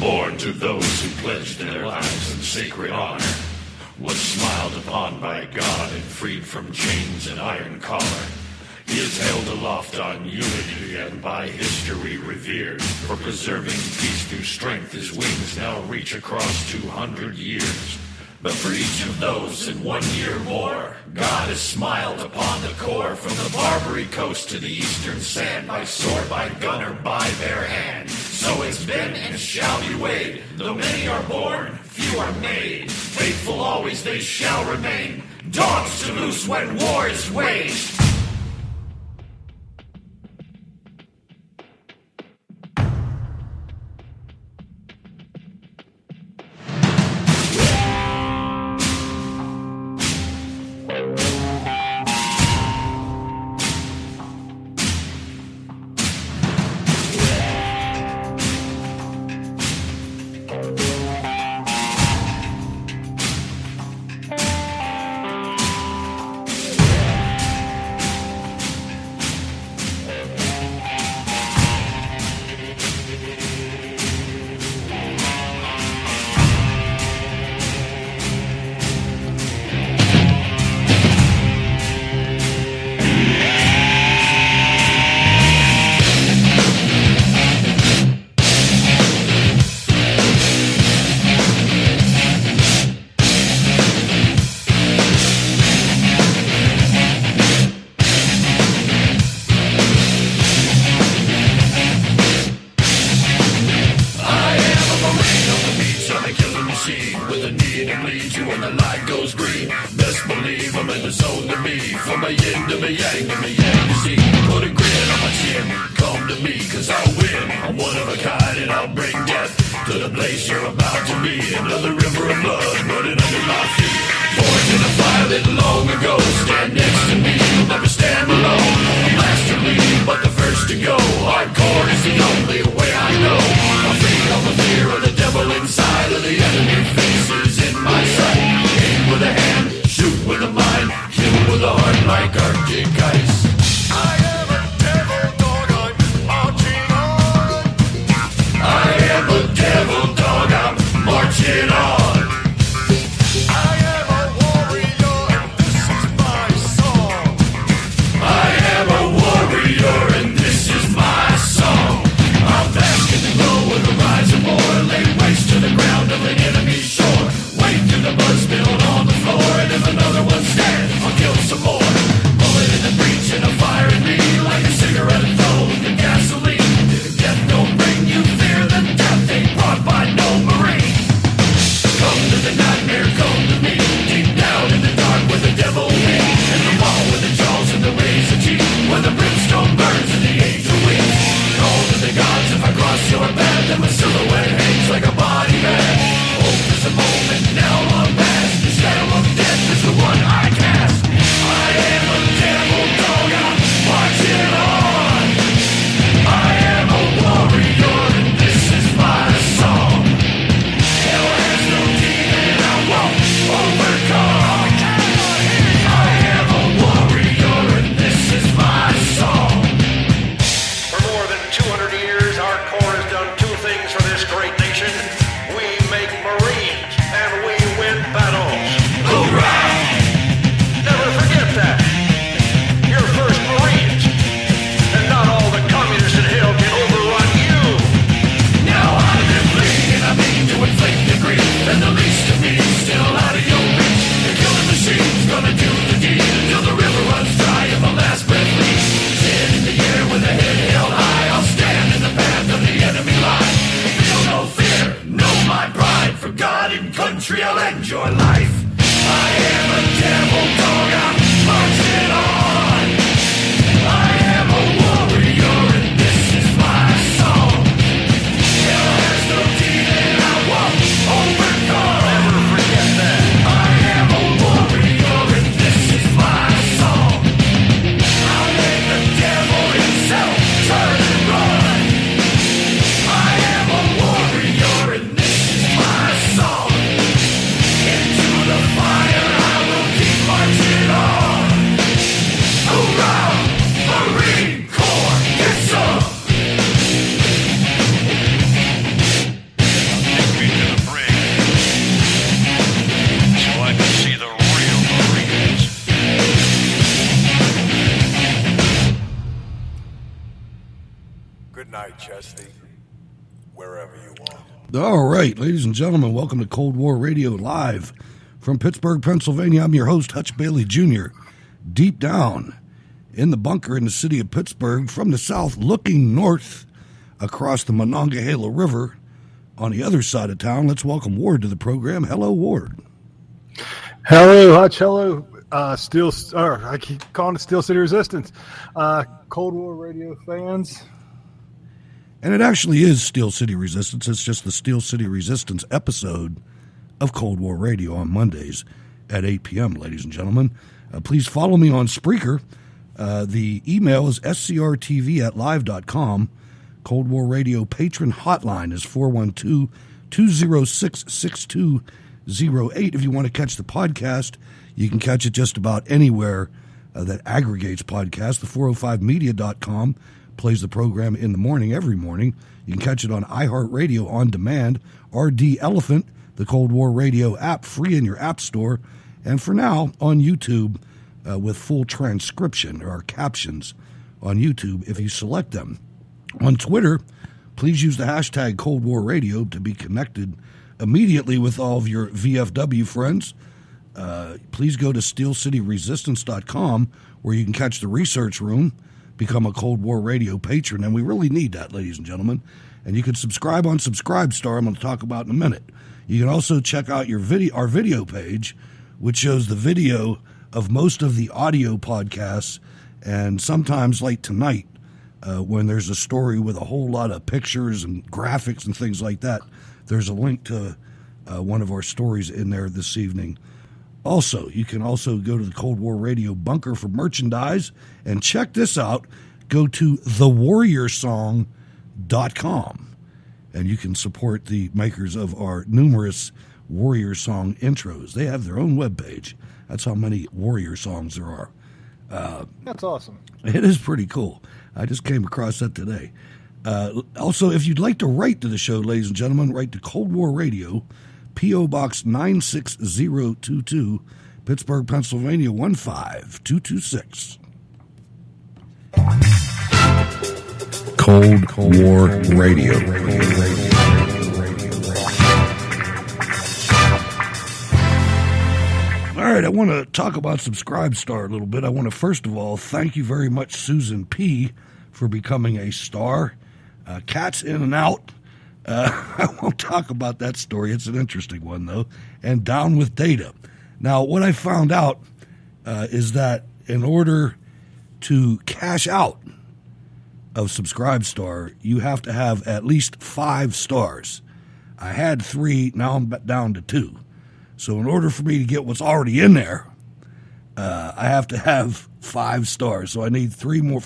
born to those who pledged their lives in sacred honor, was smiled upon by God and freed from chains and iron collar. He is held aloft on unity and by history revered. For preserving peace through strength, his wings now reach across 200 years. But for each of those in 1 year more, God has smiled upon the core. From the Barbary coast to the eastern sand, by sword, by gun, or by bare hand. So it's been and shall be weighed. Though many are born, few are made. Faithful always they shall remain. Dogs to loose when war is waged. I Good night, Chesty. Wherever you are. All right, ladies and gentlemen, welcome to Cold War Radio live from Pittsburgh, Pennsylvania. I'm your host, Hutch Bailey Jr., deep down in the bunker in the city of Pittsburgh, from the south, looking north across the Monongahela River on the other side of town. Let's welcome Ward to the program. Hello, Ward. Hello, Hutch. Hello. I keep calling it Steel City Resistance. Cold War Radio fans. And it actually is Steel City Resistance. It's just the Steel City Resistance episode of Cold War Radio on Mondays at 8 p.m., ladies and gentlemen. Please follow me on Spreaker. The email is scrtv@live.com. Cold War Radio patron hotline is 412-206-6208. If you want to catch the podcast, you can catch it just about anywhere that aggregates podcasts. The 405media.com plays the program in the morning, every morning. You can catch it on iHeartRadio on demand, RD Elephant, the Cold War Radio app, free in your app store, and for now on YouTube with full transcription or captions on YouTube if you select them. On Twitter, please use the hashtag Cold War Radio to be connected immediately with all of your VFW friends. Please go to steelcityresistance.com where you can catch the research room, become a Cold War Radio patron, and we really need that, ladies and gentlemen. And you can subscribe on Subscribestar, I'm going to talk about in a minute. You can also check out our video page, which shows the video of most of the audio podcasts, and sometimes, like tonight, when there's a story with a whole lot of pictures and graphics and things like that, there's a link to one of our stories in there this evening. Also, you can also go to the Cold War Radio bunker for merchandise, and check this out. Go to thewarriorsong.com, and you can support the makers of our numerous Warrior Song intros. They have their own webpage. That's how many Warrior songs there are. That's awesome. It is pretty cool. I just came across that today. Also, if you'd like to write to the show, ladies and gentlemen, write to Cold War Radio, P.O. Box 96022, Pittsburgh, Pennsylvania 15226. Cold War Radio. All right, I want to talk about Subscribestar a little bit. I want to, first of all, thank you very much, Susan P., for becoming a star. Cat's in and out. I won't talk about that story. It's an interesting one, though. And Down with Data. Now, what I found out is that in order to cash out of Subscribestar, you have to have at least 5 stars. I had 3, now I'm down to 2. So in order for me to get what's already in there, I have to have 5 stars. So I need 3 more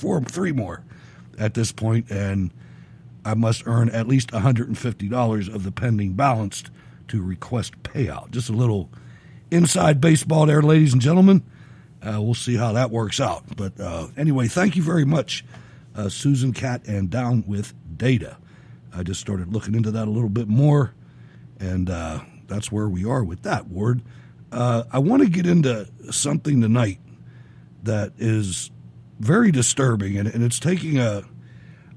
at this point, and I must earn at least $150 of the pending balance to request payout. Just a little inside baseball there, ladies and gentlemen. We'll see how that works out. But anyway, thank you very much, Susan, Cat, and Down with Data. I just started looking into that a little bit more, and that's where we are with that, Ward. I want to get into something tonight that is very disturbing, and it's taking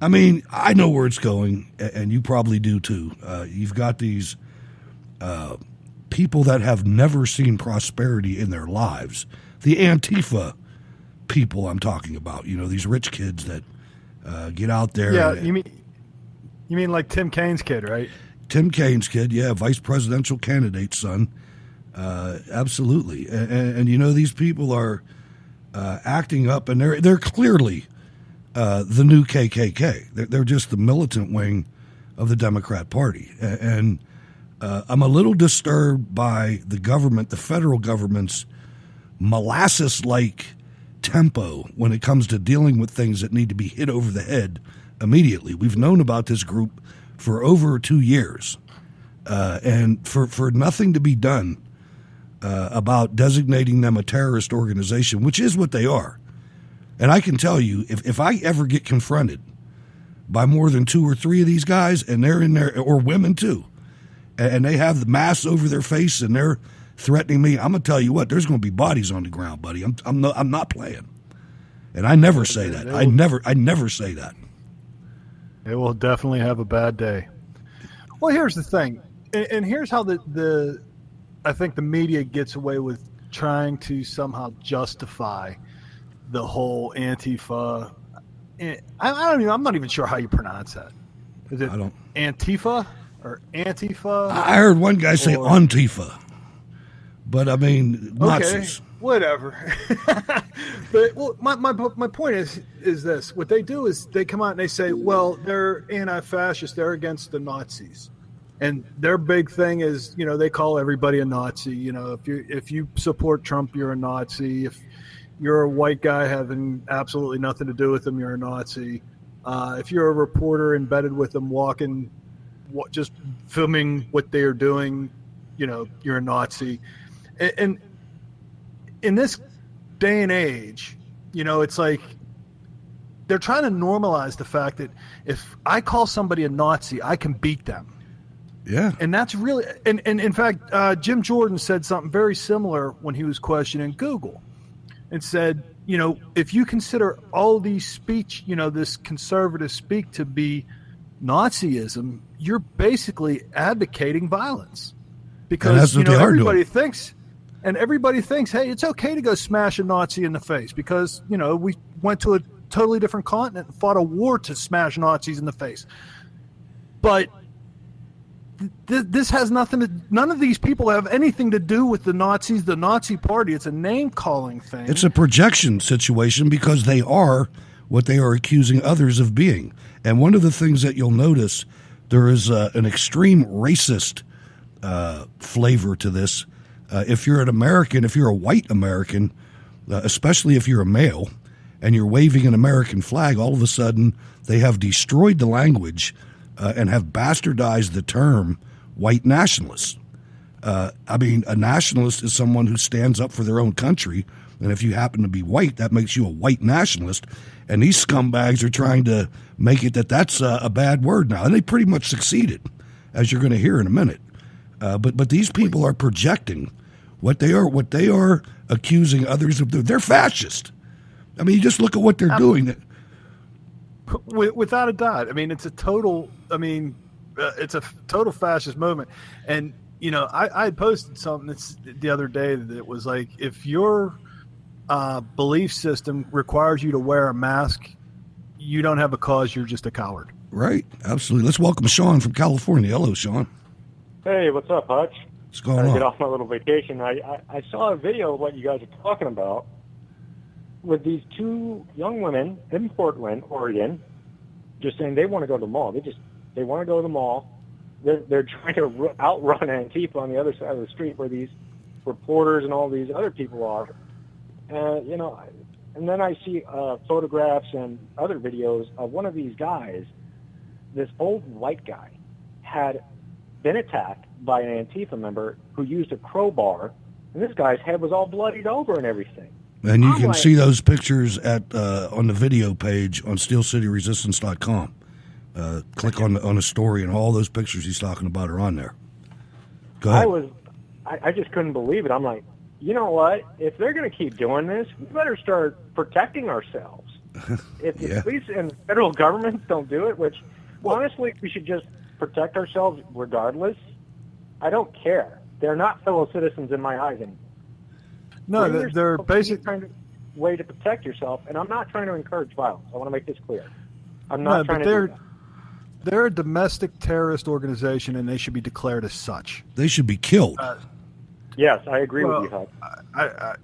I mean, I know where it's going, and you probably do too. You've got these people that have never seen prosperity in their lives. The Antifa people I'm talking about, these rich kids that get out there. Yeah, you mean like Tim Kaine's kid, right? Tim Kaine's kid, yeah, vice presidential candidate's son. Absolutely. And these people are acting up, and they're clearly the new KKK. They're just the militant wing of the Democrat Party. And I'm a little disturbed by the government, the federal government's molasses-like tempo when it comes to dealing with things that need to be hit over the head immediately. We've known about this group for over 2 years, and for nothing to be done about designating them a terrorist organization, which is what they are. And I can tell you, if I ever get confronted by more than 2 or 3 of these guys, and they're in there, or women too, and they have the masks over their face and they're threatening me, I'm gonna tell you what, there's gonna be bodies on the ground, buddy. I'm not playing. And I never say that. I never say that. It will definitely have a bad day. Well, here's the thing, and here's how I think the media gets away with trying to somehow justify the whole Antifa. I'm not even sure how you pronounce that. Is it Antifa or Antifa? I heard one guy say Antifa, but I mean Nazis. Okay, whatever. But my point is this: what they do is they come out and they say, well, they're anti-fascist, they're against the Nazis, and their big thing is, they call everybody a Nazi. If you support Trump, you're a Nazi. If you're a white guy having absolutely nothing to do with them, you're a Nazi. If you're a reporter embedded with them, just filming what they are doing, you're a Nazi. And in this day and age, it's like they're trying to normalize the fact that if I call somebody a Nazi, I can beat them. Yeah. And that's really – and in fact, Jim Jordan said something very similar when he was questioning Google and said, if you consider all these speech, this conservative speak to be Nazism, you're basically advocating violence. Because, everybody thinks – and everybody thinks, hey, it's okay to go smash a Nazi in the face because, we went to a totally different continent and fought a war to smash Nazis in the face. But this has none of these people have anything to do with the Nazis, the Nazi party. It's a name-calling thing. It's a projection situation because they are what they are accusing others of being. And one of the things that you'll notice, there is an extreme racist flavor to this. If you're an American, if you're a white American, especially if you're a male, and you're waving an American flag, all of a sudden they have destroyed the language and have bastardized the term white nationalist. A nationalist is someone who stands up for their own country, and if you happen to be white, that makes you a white nationalist. And these scumbags are trying to make it that's a bad word now, and they pretty much succeeded, as you're going to hear in a minute. But these people are projecting what they are accusing others of doing. They're fascist. You just look at what they're doing. Without a doubt. It's a total. It's a total fascist movement. And I had posted something the other day that was like, if your belief system requires you to wear a mask, you don't have a cause. You're just a coward. Right. Absolutely. Let's welcome Sean from California. Hello, Sean. Hey, what's up, Hutch? What's going on? Get off my little vacation. I saw a video of what you guys are talking about with these two young women in Portland, Oregon, just saying they want to go to the mall. They want to go to the mall. They're trying to outrun Antifa on the other side of the street where these reporters and all these other people are. And then I see photographs and other videos of one of these guys, this old white guy, had been attacked by an Antifa member who used a crowbar, and this guy's head was all bloodied over and everything. And you can see those pictures on the video page on SteelCityResistance.com. Click on a story, and all those pictures he's talking about are on there. Go ahead. I just couldn't believe it. I'm like, you know what? If they're going to keep doing this, we better start protecting ourselves. If the police and federal governments don't do it, which honestly we should just protect ourselves regardless. I don't care. They're not fellow citizens in my eyes anymore. No, they're basically trying to way to protect yourself, and I'm not trying to encourage violence. I want to make this clear. I'm not trying to do that. They're a domestic terrorist organization, and they should be declared as such. They should be killed. Yes, I agree with you, Hud.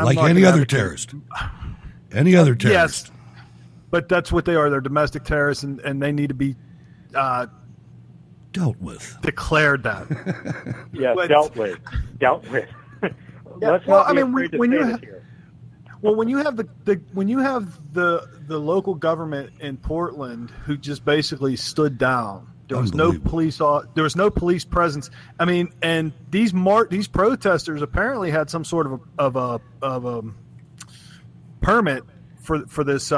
Like any other terrorist. Any other terrorist. Yes, but that's what they are. They're domestic terrorists, and they need to be dealt with. Declared that. Yes, dealt with. Let's not be afraid to say this here. Well, when you have the local government in Portland who just basically stood down, there was no police. There was no police presence. And these protesters apparently had some sort of a permit for this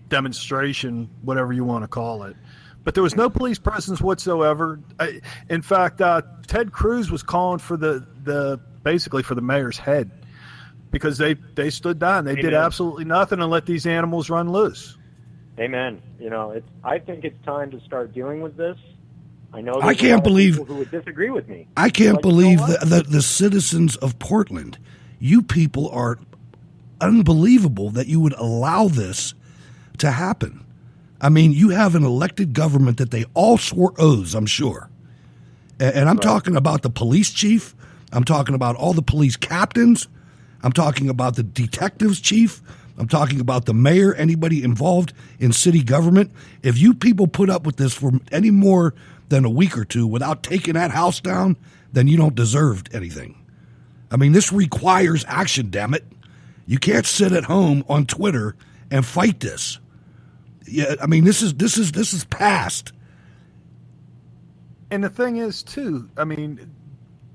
demonstration, whatever you want to call it. But there was no police presence whatsoever. In fact, Ted Cruz was calling for basically for the mayor's head, because they stood down. They did absolutely nothing and let these animals run loose. Amen. I think it's time to start dealing with this. I know I can't believe people who would disagree with me. I can't But believe you know what? that the citizens of Portland, you people are unbelievable that you would allow this to happen. I mean, you have an elected government that they all swore oaths, I'm sure. And I'm talking about the police chief. I'm talking about all the police captains. I'm talking about the detectives chief. I'm talking about the mayor, anybody involved in city government. If you people put up with this for any more than a week or two without taking that house down, then you don't deserve anything. I mean, this requires action, damn it. You can't sit at home on Twitter and fight this. Yeah, I mean, this is past. And the thing is, too, I mean,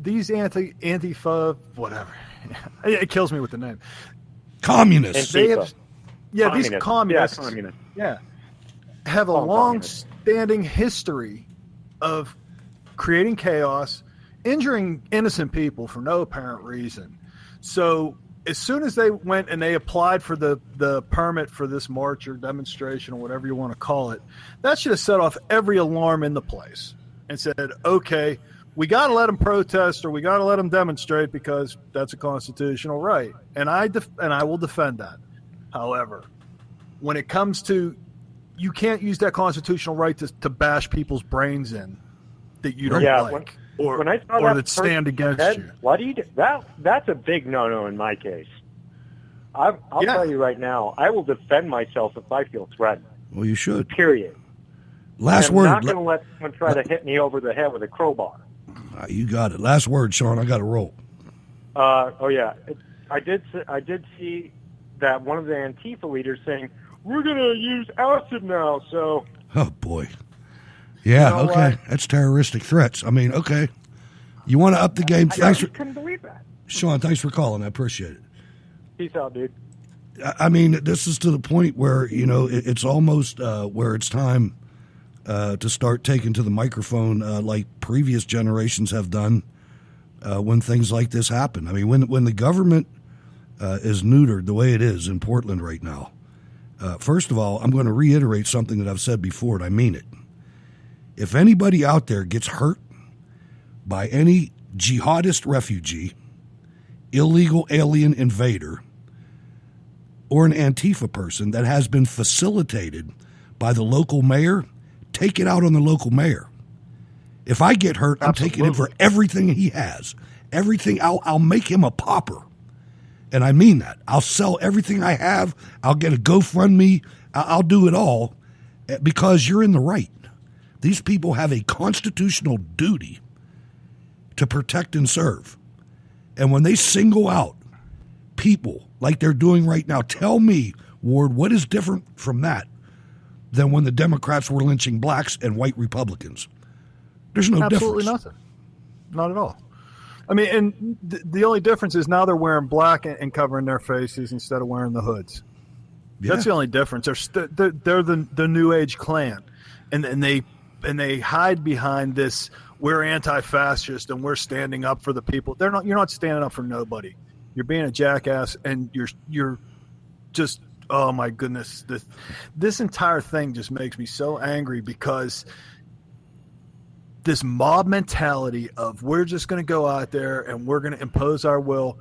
these Antifa, whatever, it kills me with the name. Communists. They have, yeah, Communists. these communists, Yeah, communists. yeah, have a Call them long-standing history of creating chaos, injuring innocent people for no apparent reason. So as soon as they went and they applied for the permit for this march or demonstration or whatever you want to call it, that should have set off every alarm in the place and said, okay, we got to let them protest or we got to let them demonstrate because that's a constitutional right. And I will defend that. However, when it comes to, you can't use that constitutional right to bash people's brains in that you don't like when I saw or that that stand against said, you. Why do you do that? That's a big no-no in my case. I'll tell you right now, I will defend myself if I feel threatened. Well, you should. Period. Last I'm word. not going to let someone try to hit me over the head with a crowbar. You got it. Last word, Sean. I got to roll. I did see that one of the Antifa leaders saying, we're going to use acid now, so... Oh, boy. Yeah, You know okay. what? That's terroristic threats. I mean, okay. You want to up the game? I Thanks just for, couldn't believe that. Sean, thanks for calling. I appreciate it. Peace out, dude. I mean, this is to the point where, it's almost where it's time to start taking to the microphone like previous generations have done when things like this happen. I mean, when the government is neutered the way it is in Portland right now, first of all, I'm going to reiterate something that I've said before, and I mean it. If anybody out there gets hurt by any jihadist refugee, illegal alien invader, or an Antifa person that has been facilitated by the local mayor, take it out on the local mayor. If I get hurt, I'm taking it for everything he has. Everything. I'll make him a pauper. And I mean that. I'll sell everything I have. I'll get a GoFundMe. I'll do it all because you're in the right. These people have a constitutional duty to protect and serve. And when they single out people like they're doing right now, tell me, Ward, what is different from that than when the Democrats were lynching blacks and white Republicans? There's no Absolutely difference. nothing. Not at all. I mean, and the only difference is now they're wearing black and covering their faces instead of wearing the hoods. Yeah. That's the only difference. They're the New Age Klan, and they hide behind this. We're anti-fascist and we're standing up for the people. You're not standing up for nobody. You're being a jackass, and you're just, oh my goodness, this entire thing just makes me so angry because this mob mentality of we're just going to go out there and we're going to impose our will,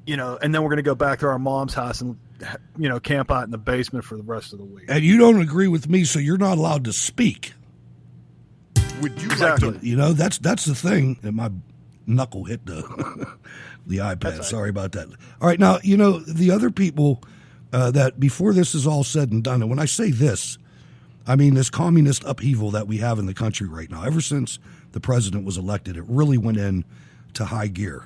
and then we're going to go back to our mom's house and camp out in the basement for the rest of the week. And you don't agree with me, so you're not allowed to speak. Would you Exactly. like to? That's the thing. And my knuckle hit the iPad. Sorry about that. All right, now the other people that before this is all said and done, and when I say this, I mean this communist upheaval that we have in the country right now. Ever since the president was elected, it really went in to high gear.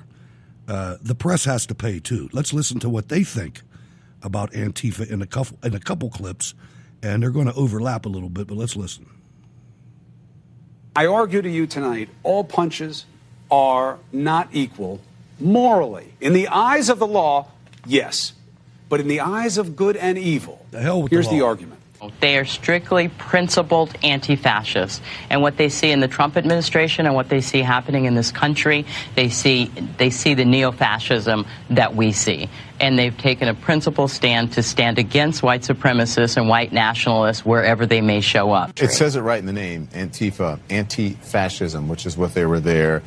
The press has to pay too. Let's listen to what they think about Antifa in a couple clips, and they're going to overlap a little bit. But let's listen. I argue to you tonight, all punches are not equal morally. In the eyes of the law, yes. But in the eyes of good and evil, The hell with here's the the law. argument. They are strictly principled anti-fascists. And what they see in the Trump administration and what they see happening in this country, they see the neo-fascism that we see. and they've taken a principled stand to stand against white supremacists and white nationalists wherever they may show up. It says it right in the name, Antifa, anti-fascism, which is what they were there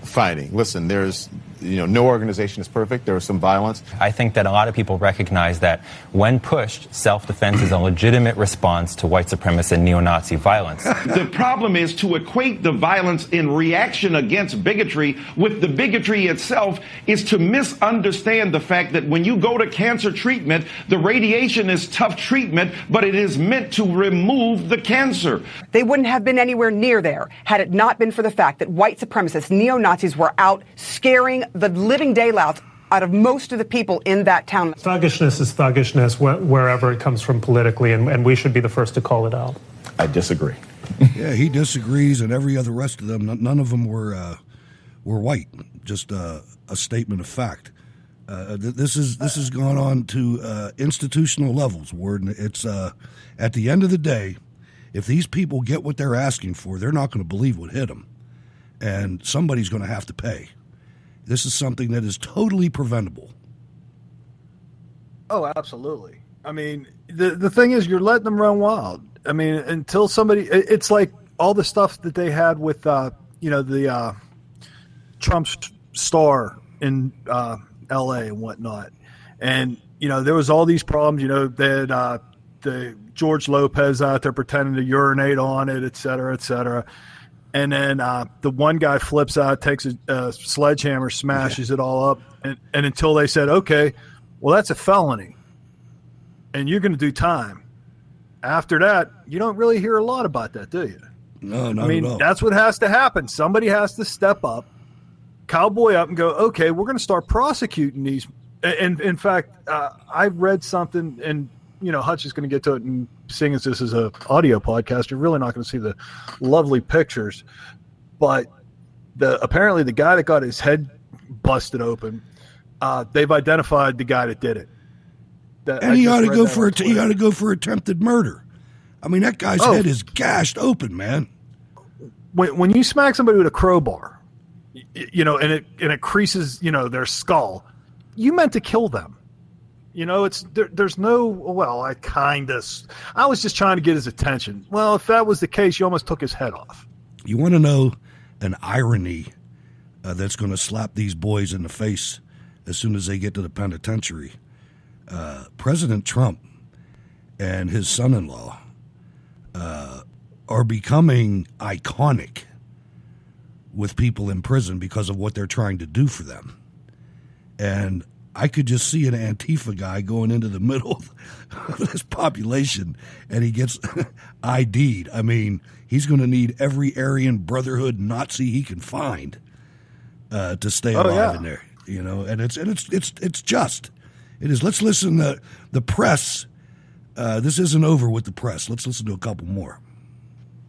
fighting. Listen, there's no organization is perfect. There was some violence. I think that a lot of people recognize that when pushed, self-defense is a legitimate response to white supremacist and neo-Nazi violence. The problem is to equate the violence in reaction against bigotry with the bigotry itself is to misunderstand the fact that when you go to cancer treatment, the radiation is tough treatment, but it is meant to remove the cancer. They wouldn't have been anywhere near there had it not been for the fact that white supremacists, neo-Nazis were out scaring the living daylights out of most of the people in that town. Thuggishness is thuggishness wherever it comes from politically, and we should be the first to call it out. I disagree. Yeah, he disagrees, and every other rest of them, none of them were white. Just a statement of fact. This has gone on to institutional levels, Ward. It's at the end of the day, if these people get what they're asking for, they're not going to believe what hit them, and somebody's going to have to pay. This is something that is totally preventable. Oh, absolutely. I mean, the thing is, you're letting them run wild. I mean, until somebody, it's like all the stuff that they had with, the Trump star in L.A. and whatnot. And, there was all these problems, they had the George Lopez out there pretending to urinate on it, et cetera, et cetera. And then the one guy flips out, takes a sledgehammer, smashes it all up. And until they said, okay, well, that's a felony, and you're going to do time. After that, you don't really hear a lot about that, do you? No, not at all. That's what has to happen. Somebody has to step up, cowboy up, and go, okay, we're going to start prosecuting these. And in fact, I read something, and Hutch is going to get to it, and seeing as this is an audio podcast, you're really not going to see the lovely pictures. But apparently the guy that got his head busted open, they've identified the guy that did it. And he ought to go for attempted murder. I mean, that guy's head is gashed open, man. When you smack somebody with a crowbar, and it creases, their skull, you meant to kill them. There's no, I was just trying to get his attention. Well, if that was the case, you almost took his head off. You want to know an irony that's going to slap these boys in the face as soon as they get to the penitentiary? President Trump and his son-in-law are becoming iconic with people in prison because of what they're trying to do for them. And I could just see an Antifa guy going into the middle of this population, and he gets ID'd. I mean, he's going to need every Aryan Brotherhood Nazi he can find to stay alive in there. And it's just. It is. Let's listen to the press. This isn't over with the press. Let's listen to a couple more.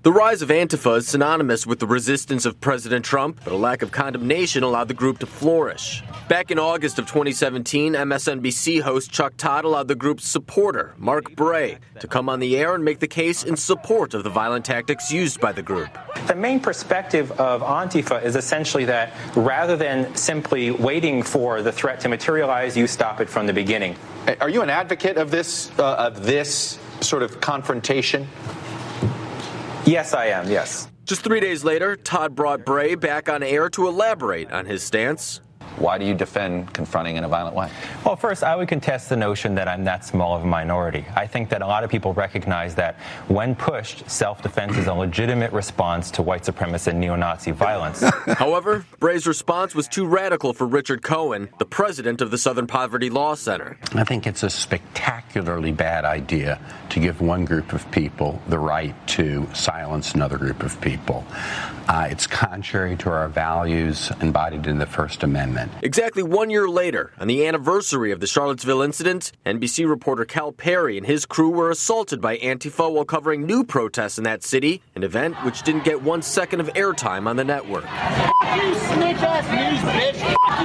The rise of Antifa is synonymous with the resistance of President Trump, but a lack of condemnation allowed the group to flourish. Back in August of 2017, MSNBC host Chuck Todd allowed the group's supporter, Mark Bray, to come on the air and make the case in support of the violent tactics used by the group. The main perspective of Antifa is essentially that rather than simply waiting for the threat to materialize, you stop it from the beginning. Are you an advocate of this sort of confrontation? Yes, I am, yes. Just 3 days later, Todd brought Bray back on air to elaborate on his stance. Why do you defend confronting in a violent way? Well, first, I would contest the notion that I'm that small of a minority. I think that a lot of people recognize that when pushed, self-defense is a legitimate response to white supremacist and neo-Nazi violence. However, Bray's response was too radical for Richard Cohen, the president of the Southern Poverty Law Center. I think it's a spectacularly bad idea to give one group of people the right to silence another group of people. It's contrary to our values embodied in the First Amendment. Exactly 1 year later, on the anniversary of the Charlottesville incident, NBC reporter Cal Perry and his crew were assaulted by Antifa while covering new protests in that city, an event which didn't get 1 second of airtime on the network. You snitch-ass news, bitch.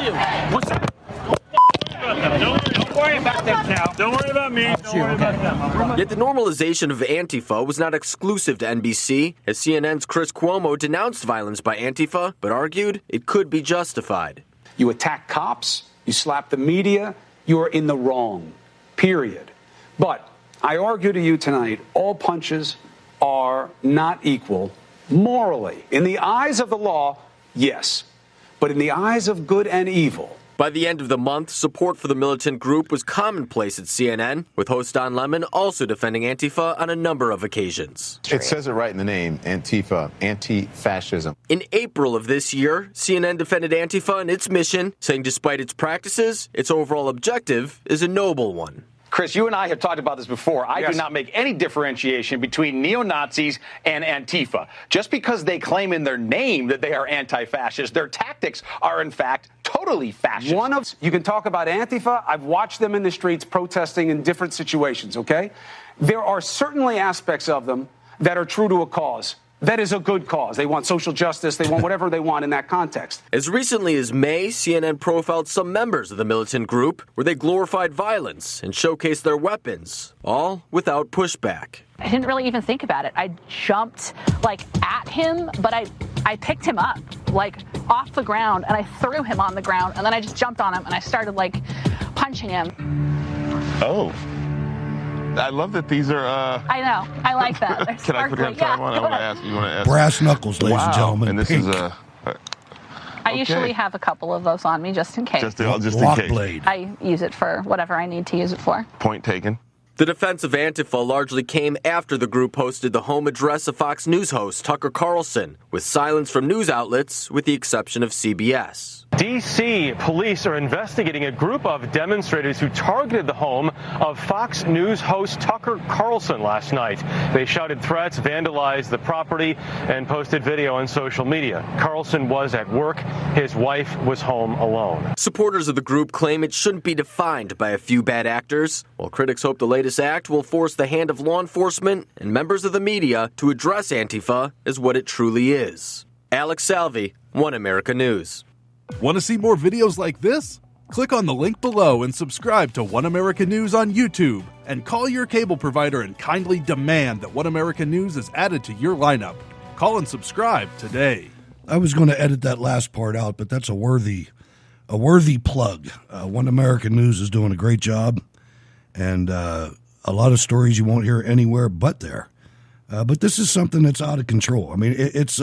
You. What's up? Don't worry about them now. Don't worry about me. Don't worry about them. Yet the normalization of Antifa was not exclusive to NBC, as CNN's Chris Cuomo denounced violence by Antifa, but argued it could be justified. You attack cops, you slap the media, you are in the wrong, period. But I argue to you tonight, all punches are not equal morally. In the eyes of the law, yes. But in the eyes of good and evil. By the end of the month, support for the militant group was commonplace at CNN, with host Don Lemon also defending Antifa on a number of occasions. It says it right in the name, Antifa, anti-fascism. In April of this year, CNN defended Antifa and its mission, saying despite its practices, its overall objective is a noble one. Chris, you and I have talked about this before. I do not make any differentiation between neo-Nazis and Antifa. Just because they claim in their name that they are anti-fascist, their tactics are, in fact, totally fascist. You can talk about Antifa. I've watched them in the streets protesting in different situations, okay? There are certainly aspects of them that are true to a cause. That is a good cause. They want social justice. They want whatever they want in that context. As recently as May, CNN profiled some members of the militant group where they glorified violence and showcased their weapons, all without pushback. I didn't really even think about it. I jumped at him, but I picked him up off the ground and I threw him on the ground, and then I just jumped on him and I started punching him. Oh. I love that these are. I know. I like that. Can I put your time on? I want to ask. You want to ask? Brass knuckles, ladies and gentlemen. And this pink. is I usually have a couple of those on me just in case. Just in case. Blade. I use it for whatever I need to use it for. Point taken. The defense of Antifa largely came after the group posted the home address of Fox News host Tucker Carlson, with silence from news outlets, with the exception of CBS. D.C. police are investigating a group of demonstrators who targeted the home of Fox News host Tucker Carlson last night. They shouted threats, vandalized the property, and posted video on social media. Carlson was at work. His wife was home alone. Supporters of the group claim it shouldn't be defined by a few bad actors, while critics hope the latest act will force the hand of law enforcement and members of the media to address Antifa as what it truly is. Alex Salvi, One America News. Want to see more videos like this? Click on the link below and subscribe to One America News on YouTube. And call your cable provider and kindly demand that One America News is added to your lineup. Call and subscribe today. I was going to edit that last part out, but that's a worthy plug. One America News is doing a great job, and a lot of stories you won't hear anywhere but there. But this is something that's out of control. I mean, it's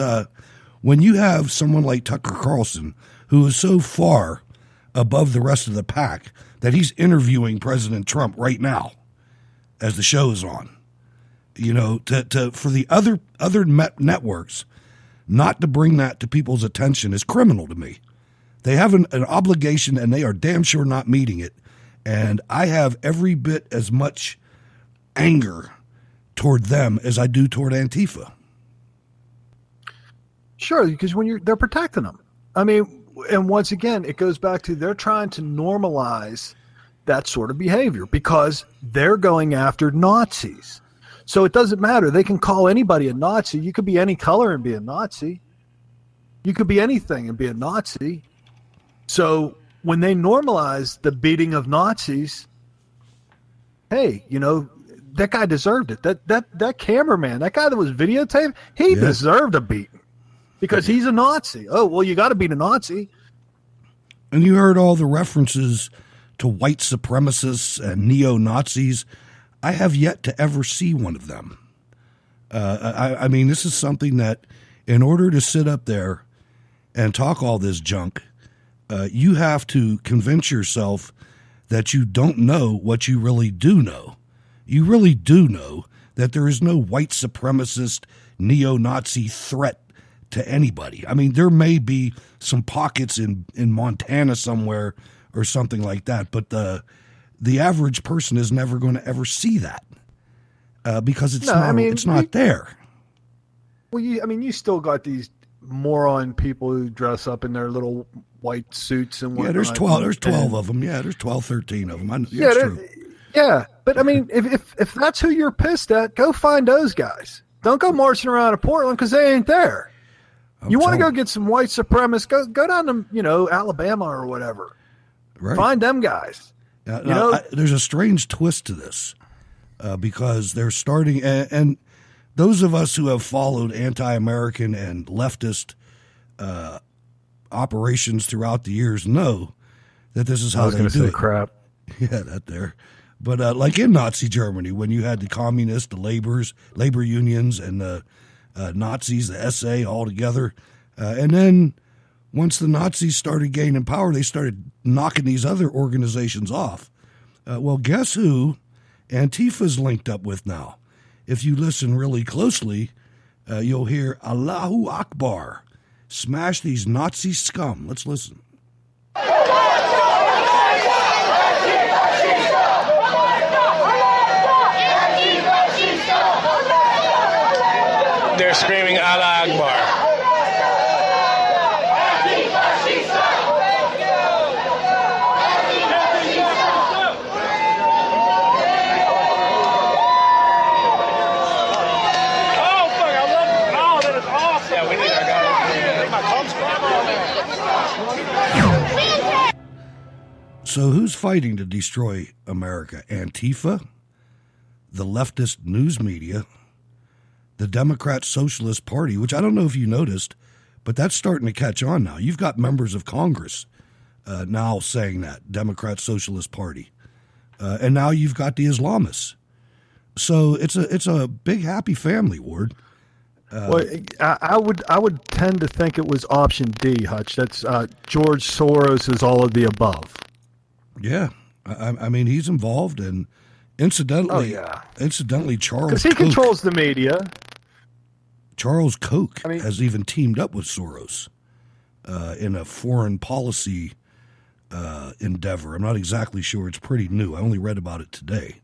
when you have someone like Tucker Carlson, who is so far above the rest of the pack that he's interviewing President Trump right now as the show is on. You know, for the other networks not to bring that to people's attention is criminal to me. They have an obligation, and they are damn sure not meeting it. And I have every bit as much anger toward them as I do toward Antifa. Sure, because they're protecting them. I mean, and once again, it goes back to they're trying to normalize that sort of behavior because they're going after Nazis. So it doesn't matter. They can call anybody a Nazi. You could be any color and be a Nazi. You could be anything and be a Nazi. So when they normalize the beating of Nazis, hey, that guy deserved it. That cameraman, that guy that was videotaped, he deserved a beating. Because he's a Nazi. Oh, well, you got to beat a Nazi. And you heard all the references to white supremacists and neo-Nazis. I have yet to ever see one of them. I mean, this is something that in order to sit up there and talk all this junk, you have to convince yourself that you don't know what you really do know. You really do know that there is no white supremacist neo-Nazi threat to anybody. I mean, there may be some pockets in Montana somewhere or something like that, but the average person is never going to ever see that because it's not there. Well, you still got these moron people who dress up in their little white suits and whatnot. Yeah, there's 12. There's 12 of them. Yeah, there's 12, 13 of them. That's true. Yeah, but I mean, if that's who you're pissed at, go find those guys. Don't go marching around to Portland because they ain't there. You want to go get some white supremacists? Go down to Alabama or whatever. Right. Find them guys. There's a strange twist to this because they're starting, and those of us who have followed anti-American and leftist operations throughout the years know that this is how they do it. Crap. Yeah, that there. But like in Nazi Germany, when you had the communists, the labor unions, and the Nazis, the SA all together. And then once the Nazis started gaining power, they started knocking these other organizations off. Well, guess who Antifa's linked up with now? If you listen really closely, you'll hear Allahu Akbar. Smash these Nazi scum. Let's listen. They're screaming Allah Akbar. So who's fighting to destroy America? Antifa, the leftist news media, the Democrat Socialist Party, which I don't know if you noticed, but that's starting to catch on now. You've got members of Congress now saying that, Democrat Socialist Party. And now you've got the Islamists. So it's a big happy family, Ward. Well, I would tend to think it was option D, Hutch. That's George Soros is all of the above. Yeah, I mean he's involved, and incidentally, Charles, because he controls the media. Charles Koch has even teamed up with Soros in a foreign policy endeavor. I'm not exactly sure; it's pretty new. I only read about it today,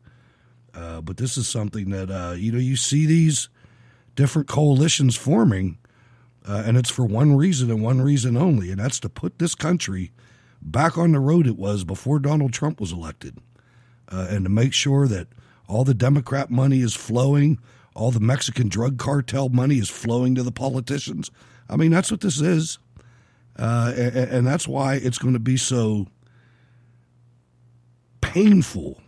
but this is something that you see these different coalitions forming, and it's for one reason and one reason only, and that's to put this country back on the road it was before Donald Trump was elected, and to make sure that all the Democrat money is flowing, all the Mexican drug cartel money is flowing to the politicians. I mean, that's what this is, and that's why it's going to be so painful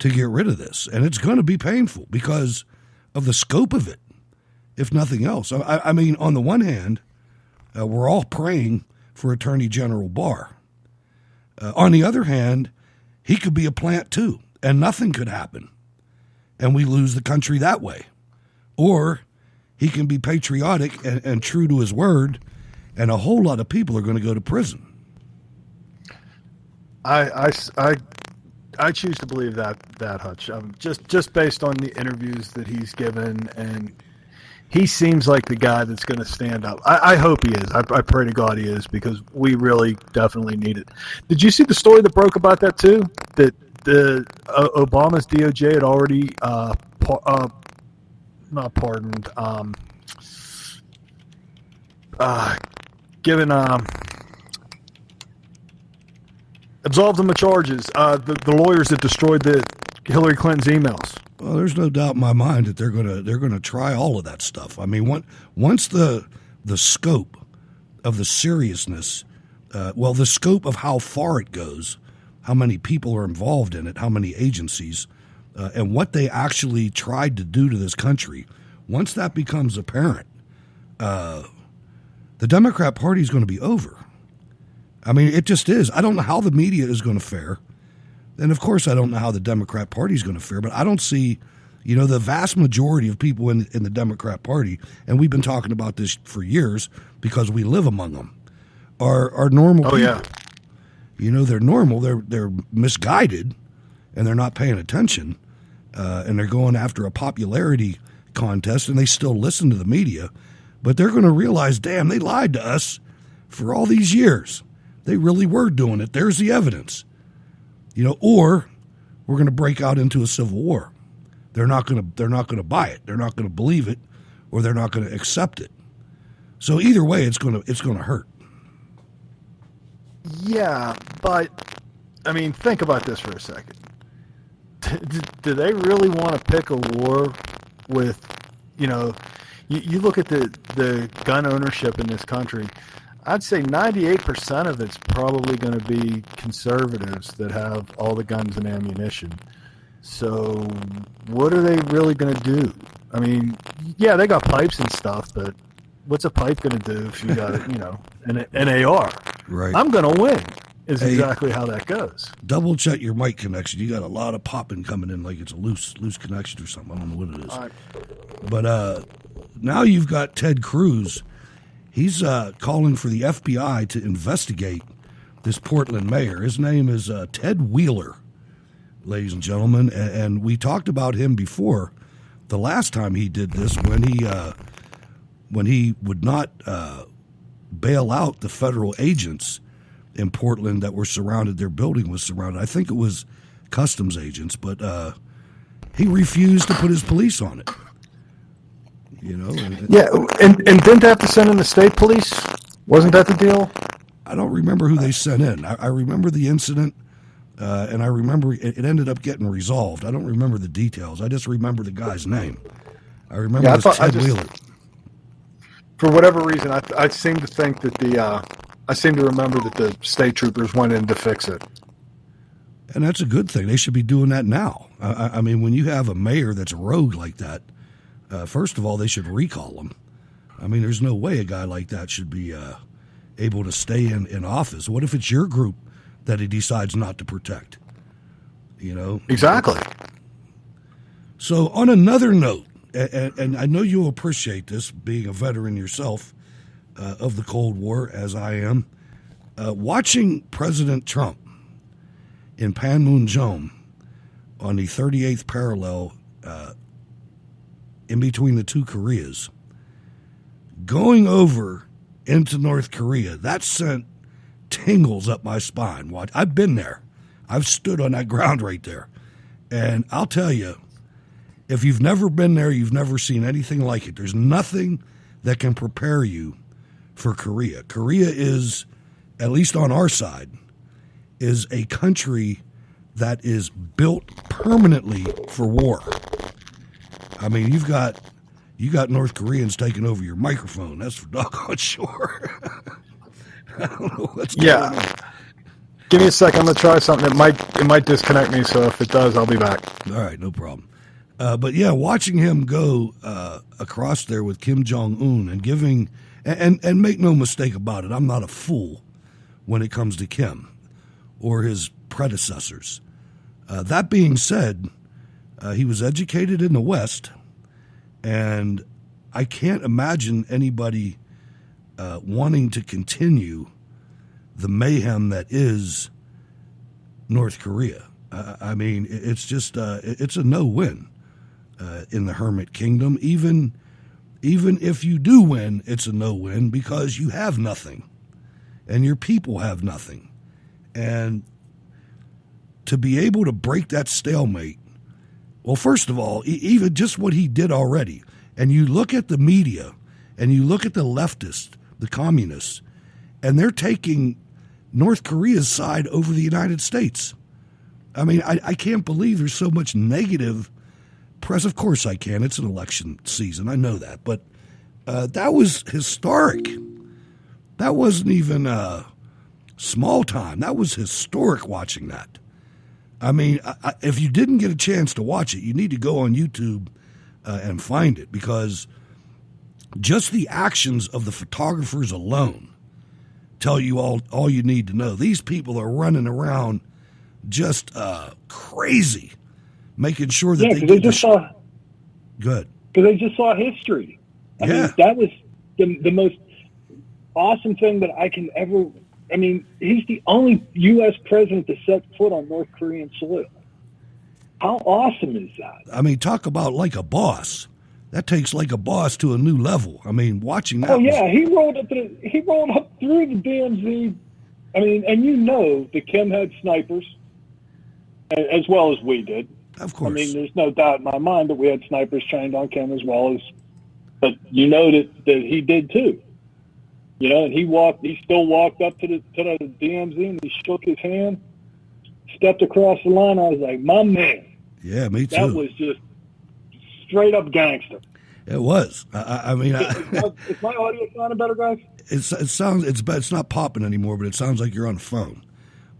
to get rid of this, and it's going to be painful because of the scope of it, if nothing else. I mean, on the one hand, we're all praying for Attorney General Barr. On the other hand, he could be a plant too, and nothing could happen, and we lose the country that way. Or he can be patriotic and true to his word, and a whole lot of people are going to go to prison. I choose to believe that Hutch. Just based on the interviews that he's given, and he seems like the guy that's going to stand up. I hope he is. I pray to God he is, because we really definitely need it. Did you see the story that broke about that too? That the Obama's DOJ had already not pardoned, given absolved them of charges. The lawyers that destroyed the Hillary Clinton's emails. Well, there's no doubt in my mind that they're gonna try all of that stuff. I mean, once the scope of the seriousness, the scope of how far it goes, how many people are involved in it, how many agencies, and what they actually tried to do to this country, once that becomes apparent, the Democrat Party is going to be over. I mean, it just is. I don't know how the media is going to fare. And, of course, I don't know how the Democrat Party is going to fare, but I don't see, the vast majority of people in the Democrat Party, and we've been talking about this for years because we live among them, are normal people. Yeah. They're normal. They're misguided, and they're not paying attention, and they're going after a popularity contest, and they still listen to the media, but they're going to realize, damn, they lied to us for all these years. They really were doing it. There's the evidence. Or we're going to break out into a civil war. They're not going to buy it. They're not going to believe it, or they're not going to accept it. So either way, it's going to hurt. Yeah, but I mean, think about this for a second. Do they really want to pick a war with, you look at the gun ownership in this country. I'd say 98% of it's probably going to be conservatives that have all the guns and ammunition. So what are they really going to do? I mean, yeah, they got pipes and stuff, but what's a pipe going to do if you got, an AR? Right. I'm going to win. is exactly how that goes. Double check your mic connection. You got a lot of popping coming in like it's a loose connection or something. I don't know what it is. All right. But now you've got Ted Cruz. He's calling for the FBI to investigate this Portland mayor. His name is Ted Wheeler, ladies and gentlemen. And we talked about him before. The last time he did this, when he would not bail out the federal agents in Portland that were surrounded, their building was surrounded. I think it was customs agents, but he refused to put his police on it. You know? Yeah, and didn't they have to send in the state police? Wasn't that the deal? I don't remember who they sent in. I remember the incident, and I remember it ended up getting resolved. I don't remember the details. I just remember the guy's name. I remember it was Ted Wheeler. For whatever reason, I seem to think that I seem to remember that the state troopers went in to fix it. And that's a good thing. They should be doing that now. I mean, when you have a mayor that's a rogue like that, first of all, they should recall him. I mean, there's no way a guy like that should be able to stay in office. What if it's your group that he decides not to protect? You know? Exactly. So on another note, and I know you'll appreciate this, being a veteran yourself of the Cold War, as I am, watching President Trump in Panmunjom on the 38th parallel in between the two Koreas, going over into North Korea, that sent tingles up my spine. I've been there. I've stood on that ground right there. And I'll tell you, if you've never been there, you've never seen anything like it. There's nothing that can prepare you for Korea. Korea is, at least on our side, is a country that is built permanently for war. I mean, you got North Koreans taking over your microphone. That's for doggone sure. I don't know what's going on. Give me a second. I'm gonna try something. It might disconnect me. So if it does, I'll be back. All right, no problem. But yeah, watching him go across there with Kim Jong-un and giving, and make no mistake about it, I'm not a fool when it comes to Kim or his predecessors. That being said, he was educated in the West, and I can't imagine anybody wanting to continue the mayhem that is North Korea. I mean, it's just it's a no-win in the Hermit Kingdom. Even if you do win, it's a no-win because you have nothing, and your people have nothing. And to be able to break that stalemate, well, first of all, even just what he did already, and you look at the media, and you look at the leftists, the communists, and they're taking North Korea's side over the United States. I mean, I can't believe there's so much negative press. Of course I can. It's an election season. I know that. But that was historic. That wasn't even small time. That was historic watching that. I mean, if you didn't get a chance to watch it, you need to go on YouTube and find it, because just the actions of the photographers alone tell you all you need to know. These people are running around just crazy, making sure that they just saw. Good. Because they just saw history. I mean, that was the most awesome thing that I can ever. I mean, he's the only U.S. president to set foot on North Korean soil. How awesome is that? I mean, talk about like a boss. That takes like a boss to a new level. I mean, watching that. Oh yeah, he rolled up through the DMZ. I mean, and you know that Kim had snipers, as well as we did. Of course. I mean, there's no doubt in my mind that we had snipers trained on Kim as well as, but you know that he did too. You know, and he still walked up to the DMZ and he shook his hand, stepped across the line. I was like, my man. Yeah, me too. That was just straight up gangster. It was. I mean, is my audio sounding better, guys? It sounds. It's not popping anymore, but it sounds like you're on the phone.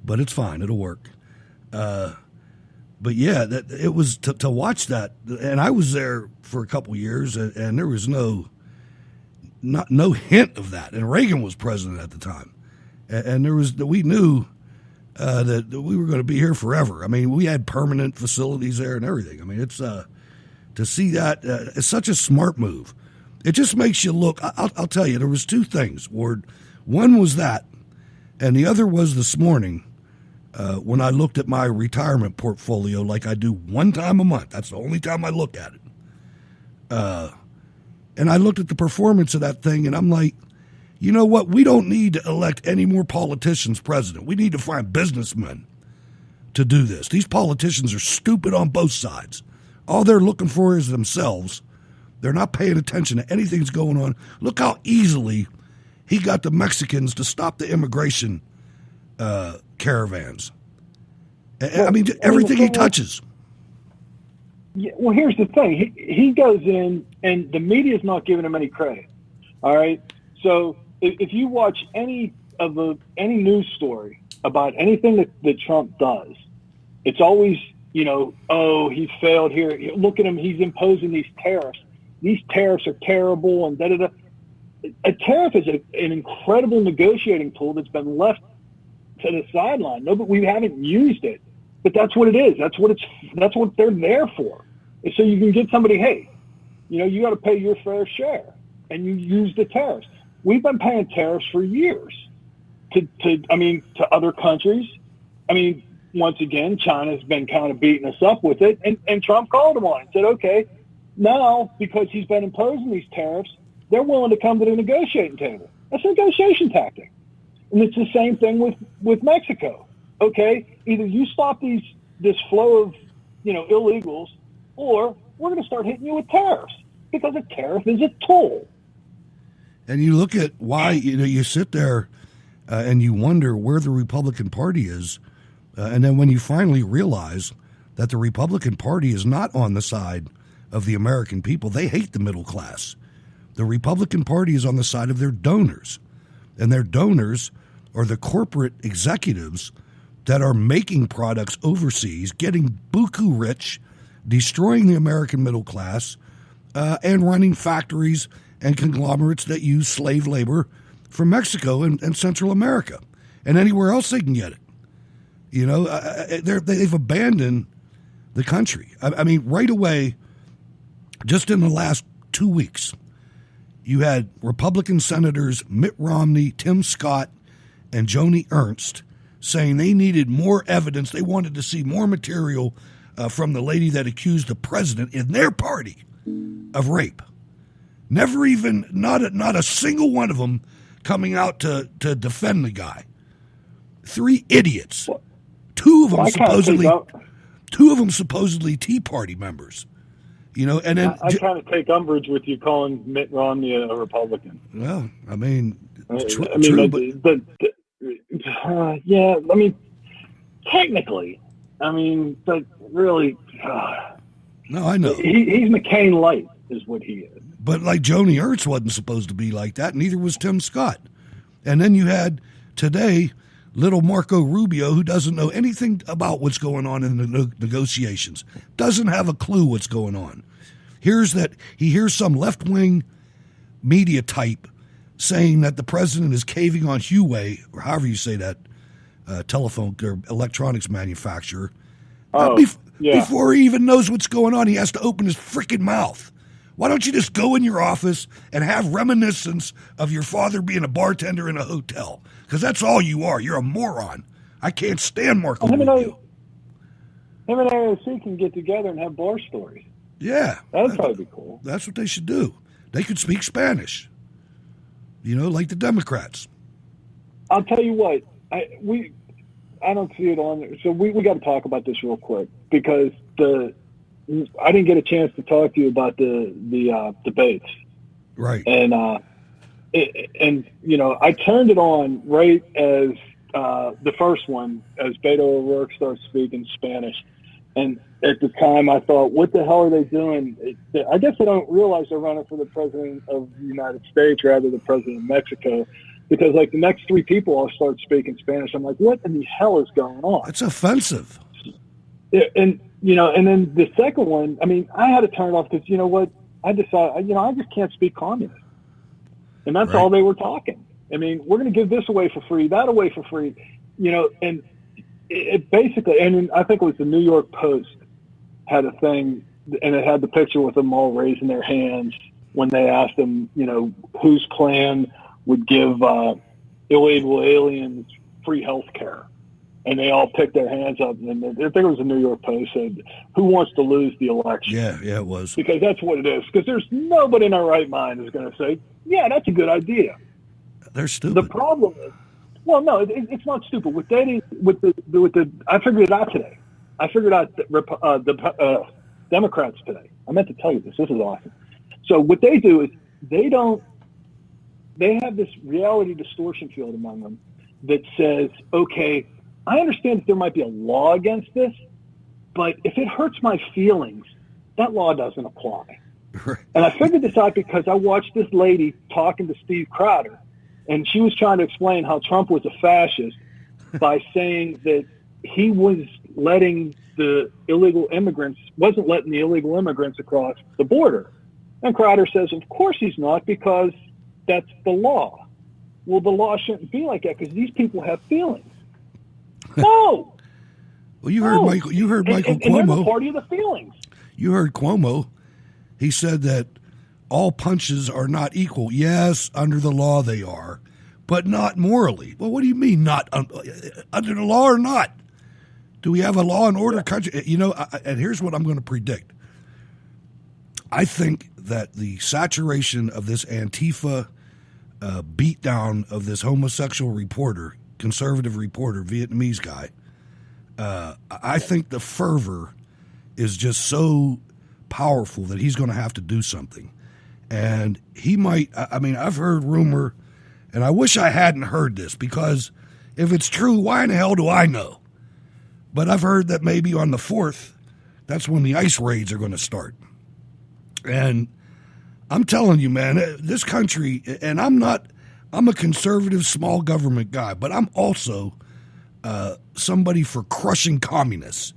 But it's fine. It'll work. But yeah, it was to watch that, and I was there for a couple years, and there was no hint of that. And Reagan was president at the time, and we knew that we were going to be here forever. I mean, we had permanent facilities there and everything. I mean, it's to see that it's such a smart move. It just makes you look. I'll tell you, there was two things, Ward. One was that, and the other was this morning when I looked at my retirement portfolio like I do one time a month. That's the only time I look at it. And I looked at the performance of that thing, and I'm like, you know what? We don't need to elect any more politicians president. We need to find businessmen to do this. These politicians are stupid on both sides. All they're looking for is themselves. They're not paying attention to anything that's going on. Look how easily he got the Mexicans to stop the immigration caravans. I mean, everything he touches. Yeah, well, here's the thing. He goes in, and the media's not giving him any credit. All right? So if you watch any news story about anything that Trump does, it's always, oh, he failed here. Look at him. He's imposing these tariffs. These tariffs are terrible and da-da-da. A tariff is an incredible negotiating tool that's been left to the sideline. No, but we haven't used it. But that's what it is. That's what they're there for. And so you can get somebody, hey, you got to pay your fair share, and you use the tariffs. We've been paying tariffs for years to other countries. I mean, once again, China's been kind of beating us up with it, and Trump called them on it and said, okay, now because he's been imposing these tariffs, they're willing to come to the negotiating table. That's a negotiation tactic. And it's the same thing with Mexico. Okay, either you stop this flow of illegals, or we're going to start hitting you with tariffs, because a tariff is a tool. And you look at why you sit there and you wonder where the Republican Party is, and then when you finally realize that the Republican Party is not on the side of the American people, they hate the middle class. The Republican Party is on the side of their donors, and their donors are the corporate executives that are making products overseas, getting buku rich, destroying the American middle class, and running factories and conglomerates that use slave labor from Mexico and Central America and anywhere else they can get it. They've abandoned the country. I mean, right away, just in the last 2 weeks, you had Republican Senators Mitt Romney, Tim Scott, and Joni Ernst saying they needed more evidence. They wanted to see more material from the lady that accused the president in their party of rape. Never even, not a single one of them coming out to defend the guy. 3 idiots. Two of them supposedly Tea Party members. And then I kind of take umbrage with you calling Mitt Romney a Republican. Well, I mean, yeah, I mean, technically, but really, no, I know he's McCain light, is what he is. But like Joni Ernst wasn't supposed to be like that, neither was Tim Scott. And then you had today little Marco Rubio, who doesn't know anything about what's going on in the negotiations, doesn't have a clue what's going on. He hears some left-wing media type saying that the president is caving on Huawei, or however you say that, telephone or electronics manufacturer. Before he even knows what's going on, he has to open his freaking mouth. Why don't you just go in your office and have reminiscence of your father being a bartender in a hotel? Because that's all you are. You're a moron. I can't stand Marco Rubio. Him and AOC can get together and have bar stories. Yeah. That'd probably be cool. That's what they should do. They could speak Spanish. Like the Democrats. I'll tell you what. I don't see it on there. So we got to talk about this real quick, because I didn't get a chance to talk to you about the debates. Right. And I turned it on right as the first one, as Beto O'Rourke starts speaking Spanish. And at the time I thought, what the hell are they doing? I guess they don't realize they're running for the president of the United States rather than the president of Mexico. Because the next 3 people all start speaking Spanish. I'm like, what in the hell is going on? It's offensive. And then the second one, I had to turn it off because you know what? I decided, I just can't speak communist. And that's all they were talking. We're going to give this away for free, that away for free, and it basically, and I think it was the New York Post had a thing, and it had the picture with them all raising their hands when they asked them, whose plan would give illegal aliens free health care. And they all picked their hands up, and I think it was the New York Post said, "Who wants to lose the election?" Yeah, it was. Because that's what it is. Because there's nobody in their right mind is going to say, "Yeah, that's a good idea." They're stupid. The problem is, well, no, it's not stupid. With dating, with the, I figured it out today. I figured out the Democrats today. I meant to tell you this. This is awesome. So what they do is they have this reality distortion field among them that says, okay, I understand that there might be a law against this, but if it hurts my feelings, that law doesn't apply. And I figured this out because I watched this lady talking to Steve Crowder, and she was trying to explain how Trump was a fascist by saying that he was letting the illegal immigrants, wasn't letting the illegal immigrants across the border. And Crowder says, of course he's not, because that's the law. Well, the law shouldn't be like that because these people have feelings. No. Well, you heard Michael. You heard Michael and Cuomo. they're the party of the feelings. You heard Cuomo. He said that all punches are not equal. Yes, under the law they are, but not morally. Well, what do you mean not under the law or not? Do we have a law and order country? And here's what I'm going to predict. I think that the saturation of this Antifa beatdown of this homosexual reporter, conservative reporter, Vietnamese guy, I think the fervor is just so powerful that he's going to have to do something. And he might, I've heard rumor, and I wish I hadn't heard this, because if it's true, why in the hell do I know? But I've heard that maybe on the 4th, that's when the ICE raids are going to start. And I'm telling you, man, this country, and I'm a conservative small government guy, but I'm also somebody for crushing communists.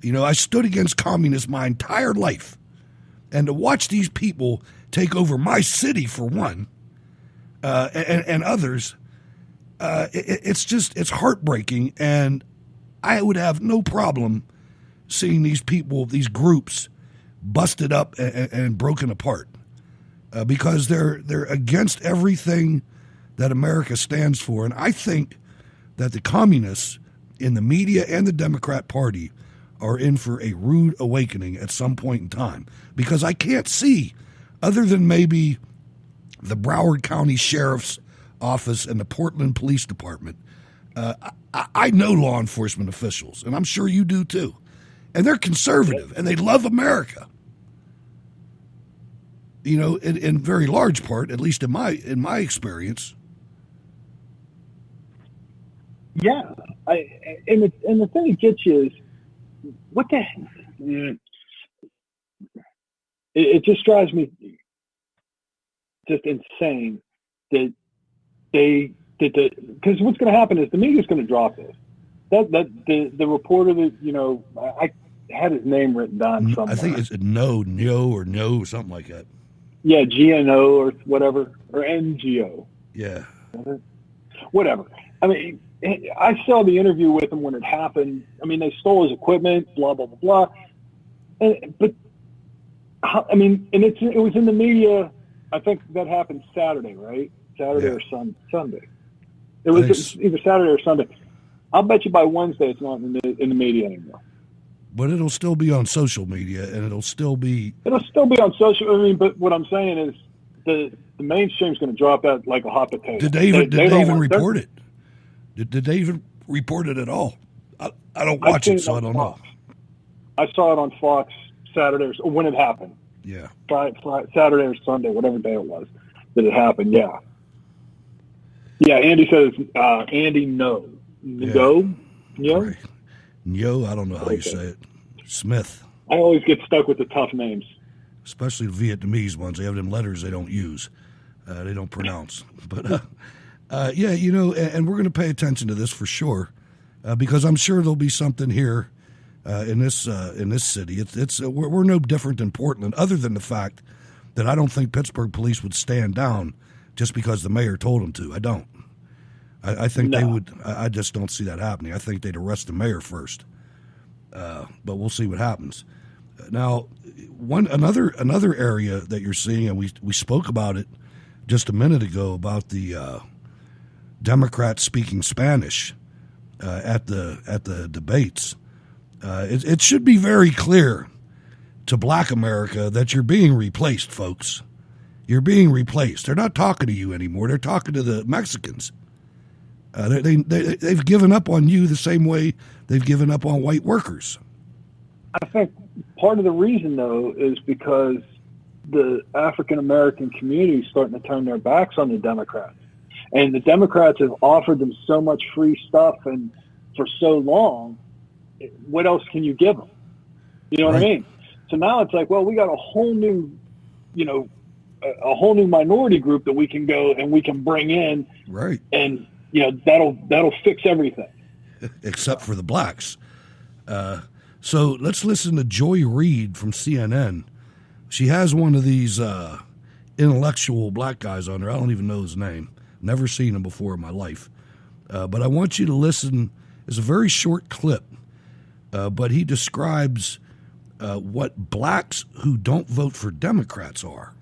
I stood against communists my entire life. And to watch these people take over my city, for one, and others, it's heartbreaking. And I would have no problem seeing these people, these groups, busted up and broken apart, because they're against everything that America stands for. And I think that the communists in the media and the Democrat Party are in for a rude awakening at some point in time, because I can't see, other than maybe the Broward County Sheriff's Office and the Portland Police Department. I know law enforcement officials, and I'm sure you do too. And they're conservative, and they love America. In very large part, at least in my experience. Yeah, and the thing that gets you is, what the heck? It just drives me just insane that because what's going to happen is the media's going to drop this. The reporter that I had his name written down somewhere. I think it's No, something like that. Yeah, GNO or whatever, or NGO. Yeah. Whatever. I saw the interview with him when it happened. They stole his equipment, blah, blah, blah, blah. But it was in the media. I think that happened Saturday, right? Saturday or Sunday. It was either Saturday or Sunday. I'll bet you by Wednesday it's not in the media anymore. But it'll still be on social media, and it'll still be on social. But what I'm saying is the mainstream's going to drop out like a hot potato. Did they even report it? Did they even report it at all? I don't watch it, so I don't know. I saw it on Fox Saturday or when it happened. Yeah. Saturday or Sunday, whatever day it was that it happened. Yeah. Yeah. Andy says, Andy, no. Yeah. Go? No? Right. Yo, I don't know how you say it. Smith. I always get stuck with the tough names. Especially the Vietnamese ones. They have them letters they don't use. They don't pronounce. But, and we're going to pay attention to this for sure, because I'm sure there'll be something here in this city. We're no different than Portland, other than the fact that I don't think Pittsburgh police would stand down just because the mayor told them to. I don't. I think they would. I just don't see that happening. I think they'd arrest the mayor first. But we'll see what happens. Now, another area that you're seeing, and we spoke about it just a minute ago about the Democrats speaking Spanish at the debates. It should be very clear to Black America that you're being replaced, folks. You're being replaced. They're not talking to you anymore. They're talking to the Mexicans. They've given up on you the same way they've given up on white workers. I think part of the reason, though, is because the African American community is starting to turn their backs on the Democrats. And the Democrats have offered them so much free stuff and for so long, what else can you give them? You know what I mean? So now it's like, well, we got a whole new, a whole new minority group that we can go and we can bring in. Right. And, that'll fix everything. Except for the blacks. So let's listen to Joy Reid from CNN. She has one of these intellectual black guys on there. I don't even know his name. Never seen him before in my life. But I want you to listen. It's a very short clip, but he describes what blacks who don't vote for Democrats are.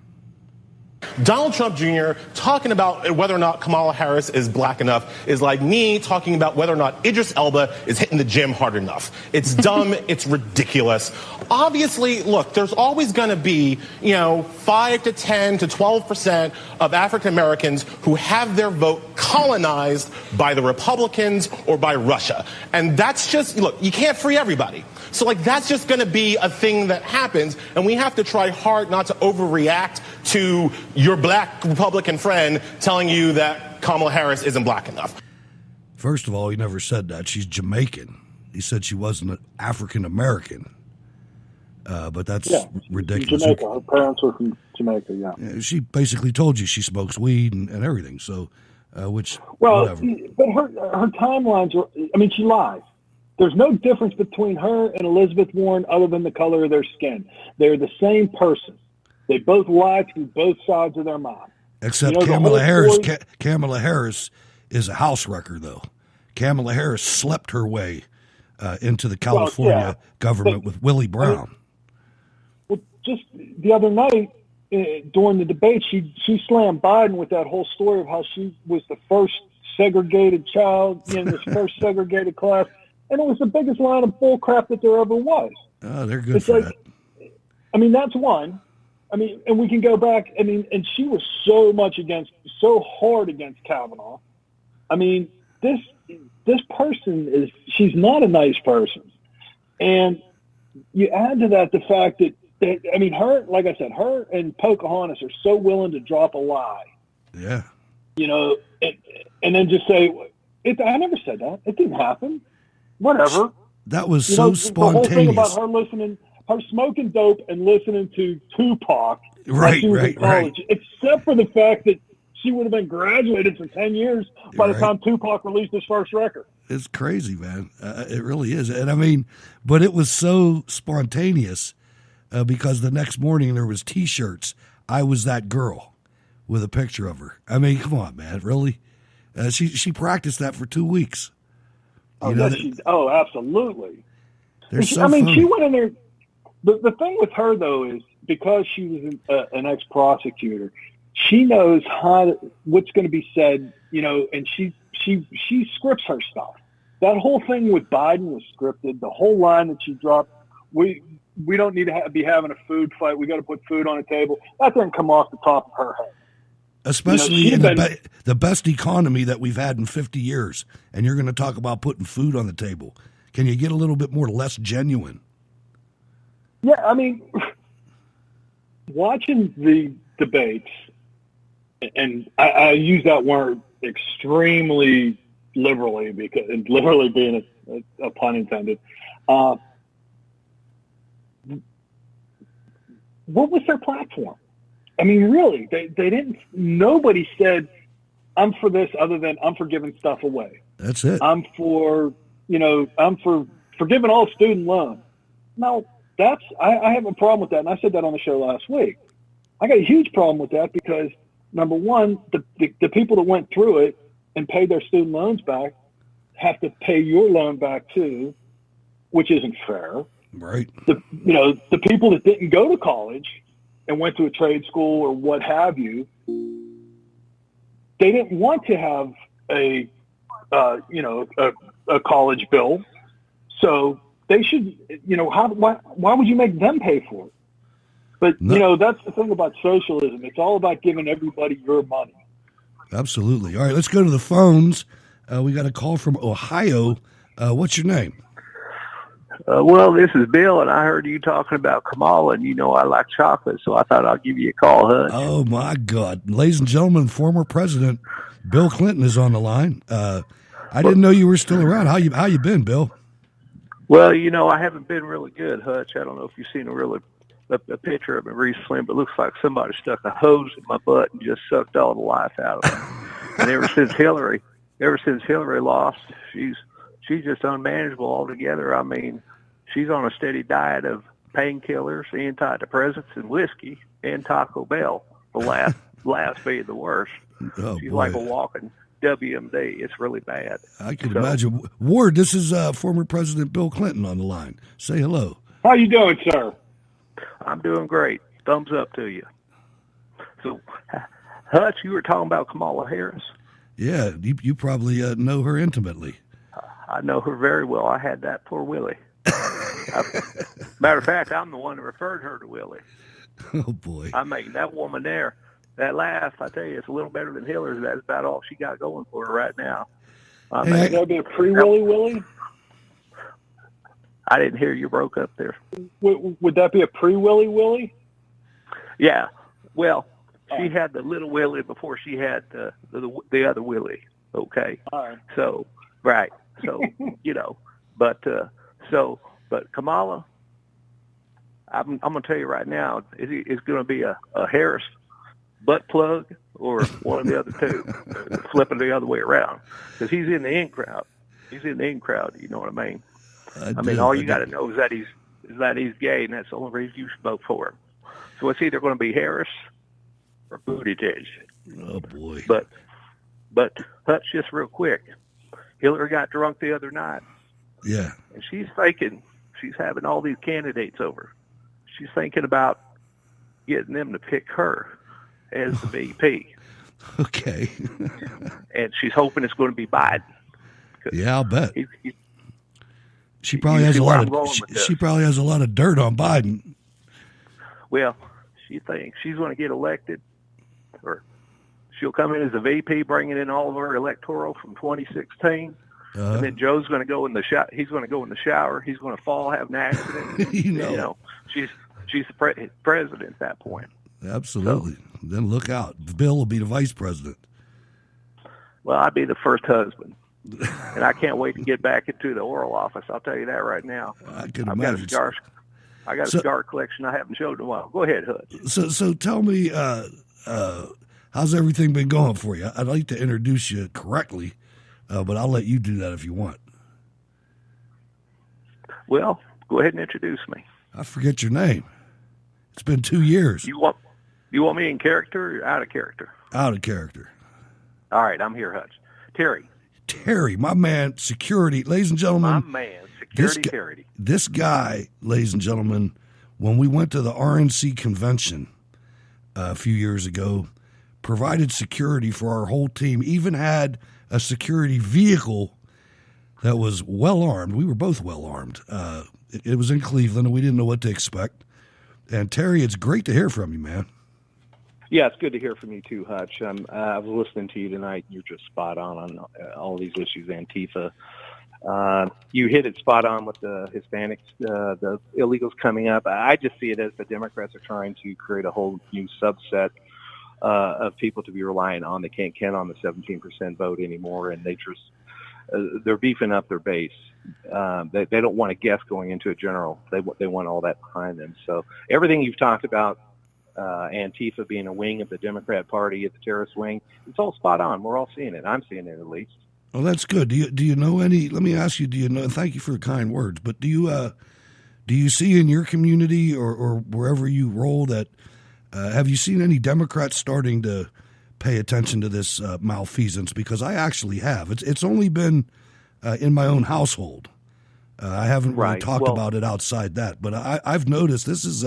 Donald Trump Jr. talking about whether or not Kamala Harris is black enough is like me talking about whether or not Idris Elba is hitting the gym hard enough. It's dumb. It's ridiculous. Obviously, look, there's always going to be, 5 to 10 to 12% of African Americans who have their vote colonized by the Republicans or by Russia. And that's just, look, you can't free everybody. So, that's just going to be a thing that happens, and we have to try hard not to overreact to your black Republican friend telling you that Kamala Harris isn't black enough. First of all, he never said that. She's Jamaican. He said she wasn't African American. But that's ridiculous. Jamaica. Her parents were from Jamaica, yeah. She basically told you she smokes weed and everything, so, whatever. But her timelines are, she lies. There's no difference between her and Elizabeth Warren other than the color of their skin. They're the same person. They both lie through both sides of their mind. Except Kamala Harris. Kamala Harris is a house wrecker, though. Kamala Harris slept her way into the California government with Willie Brown. Just the other night during the debate, she slammed Biden with that whole story of how she was the first segregated child in this first segregated class. And it was the biggest line of bull crap that there ever was. Oh, they're good for that. That's one. And we can go back. And she was so hard against Kavanaugh. This person she's not a nice person. And you add to that the fact that her, like I said, her and Pocahontas are so willing to drop a lie. Yeah. And then just say, I never said that. It didn't happen. Whatever. That was so spontaneous. The whole thing about her smoking dope and listening to Tupac when she was in college, except for the fact that she would have been graduated for 10 years by the time Tupac released his first record. It's crazy, man. It really is. And but it was so spontaneous because the next morning there was T-shirts. I was that girl with a picture of her. Come on, man. Really? She practiced that for 2 weeks. Absolutely. She went in there. The thing with her, though, is because she was an ex-prosecutor, she knows what's going to be said, and she scripts her stuff. That whole thing with Biden was scripted. The whole line that she dropped, we don't need to be having a food fight. We got to put food on the table. That didn't come off the top of her head. Especially in the best economy that we've had in 50 years. And you're going to talk about putting food on the table. Can you get a little bit more less genuine? Yeah, watching the debates, and I use that word extremely liberally, because liberally being a pun intended. What was their platform? Really, they didn't. Nobody said, "I'm for this," other than "I'm for giving stuff away." That's it. I'm for giving all student loans. No, I have a problem with that, and I said that on the show last week. I got a huge problem with that because number one, the people that went through it and pay their student loans back have to pay your loan back too, which isn't fair. Right. The people that didn't go to college and went to a trade school or what have you, they didn't want to have a college bill. So they should, why would you make them pay for it? But, that's the thing about socialism. It's all about giving everybody your money. Absolutely. All right, let's go to the phones. We got a call from Ohio. What's your name? Well, this is Bill, and I heard you talking about Kamala, and I like chocolate, so I thought I'll give you a call, Hutch. Oh, my God. Ladies and gentlemen, former President Bill Clinton is on the line. I didn't know you were still around. How you been, Bill? Well, I haven't been really good, Hutch. I don't know if you've seen a picture of me recently, but it looks like somebody stuck a hose in my butt and just sucked all the life out of me. And ever since Hillary lost, she's just unmanageable altogether. I mean, she's on a steady diet of painkillers, antidepressants, and whiskey, and Taco Bell. The last being the worst. Oh, she's boy. like a walking WMD. It's really bad. I can imagine. Ward, this is former President Bill Clinton on the line. Say hello. How you doing, sir? I'm doing great. Thumbs up to you. So, Hutch, you were talking about Kamala Harris. Yeah, you probably know her intimately. I know her very well. I had that poor Willie. Matter of fact, I'm the one that referred her to Willie. Oh, boy. I mean, that woman there, that laugh, I tell you, it's a little better than Hillary's. That's about all she got going for her right now. Would that be a pre-Willie Willie? I didn't hear you, broke up there. Would that be a pre-Willie Willie? Yeah. Well, she had the little Willie before she had the other Willie. Okay. All right. So, right. So, but Kamala, I'm going to tell you right now, it's going to be a Harris butt plug or one of the other two, flipping the other way around, because he's in the in crowd. He's in the in crowd. You know what I mean? I mean, all you got to know is that he's gay, and that's the only reason you should vote for him. So it's either going to be Harris or Buttigieg. Oh boy! But Hutch, just real quick, Hillary got drunk the other night. Yeah. And she's thinking, she's having all these candidates over. She's thinking about getting them to pick her as the VP. Okay. And she's hoping it's going to be Biden. Yeah, I'll bet. She probably has a lot of she probably has a lot of dirt on Biden. Well, she thinks she's going to get elected, or she'll come in as a VP, bringing in all of her electoral from 2016. And then Joe's going to go in the shower. He's going to go in the shower. He's going to fall, have an accident. She's the president at that point. Absolutely. So, then look out. Bill will be the vice president. Well, I'd be the first husband. And I can't wait to get back into the oral office. I'll tell you that right now. I can imagine. I got a cigar collection I haven't showed in a while. Go ahead, Hutch. So tell me, how's everything been going for you? I'd like to introduce you correctly, but I'll let you do that if you want. Well, go ahead and introduce me. I forget your name. It's been 2 years. You want me in character or out of character? Out of character. All right, I'm here, Hutch. Terry, my man, security. Ladies and gentlemen. My man, security. This guy, ladies and gentlemen, when we went to the RNC convention a few years ago, provided security for our whole team, even had a security vehicle that was well-armed. We were both well-armed. It was in Cleveland, and we didn't know what to expect. And, Terry, it's great to hear from you, man. Yeah, it's good to hear from you too, Hutch. I was listening to you tonight. You're just spot on all these issues, Antifa. You hit it spot on with the Hispanics, the illegals coming up. I just see it as the Democrats are trying to create a whole new subset of people to be relying on. They can't count on the 17% vote anymore, and they're beefing up their base. They don't want to guess going into a general. They want all that behind them. So everything you've talked about, Antifa being a wing of the Democrat Party, the terrorist wing, it's all spot on. We're all seeing it. I'm seeing it at least. Well, that's good. Do you know any? Let me ask you. Do you know? Thank you for the kind words. But do you see in your community or wherever you roll that have you seen any Democrats starting to pay attention to this malfeasance, because I actually have. It's only been in my own household. I haven't really talked about it outside that, but I've noticed this is,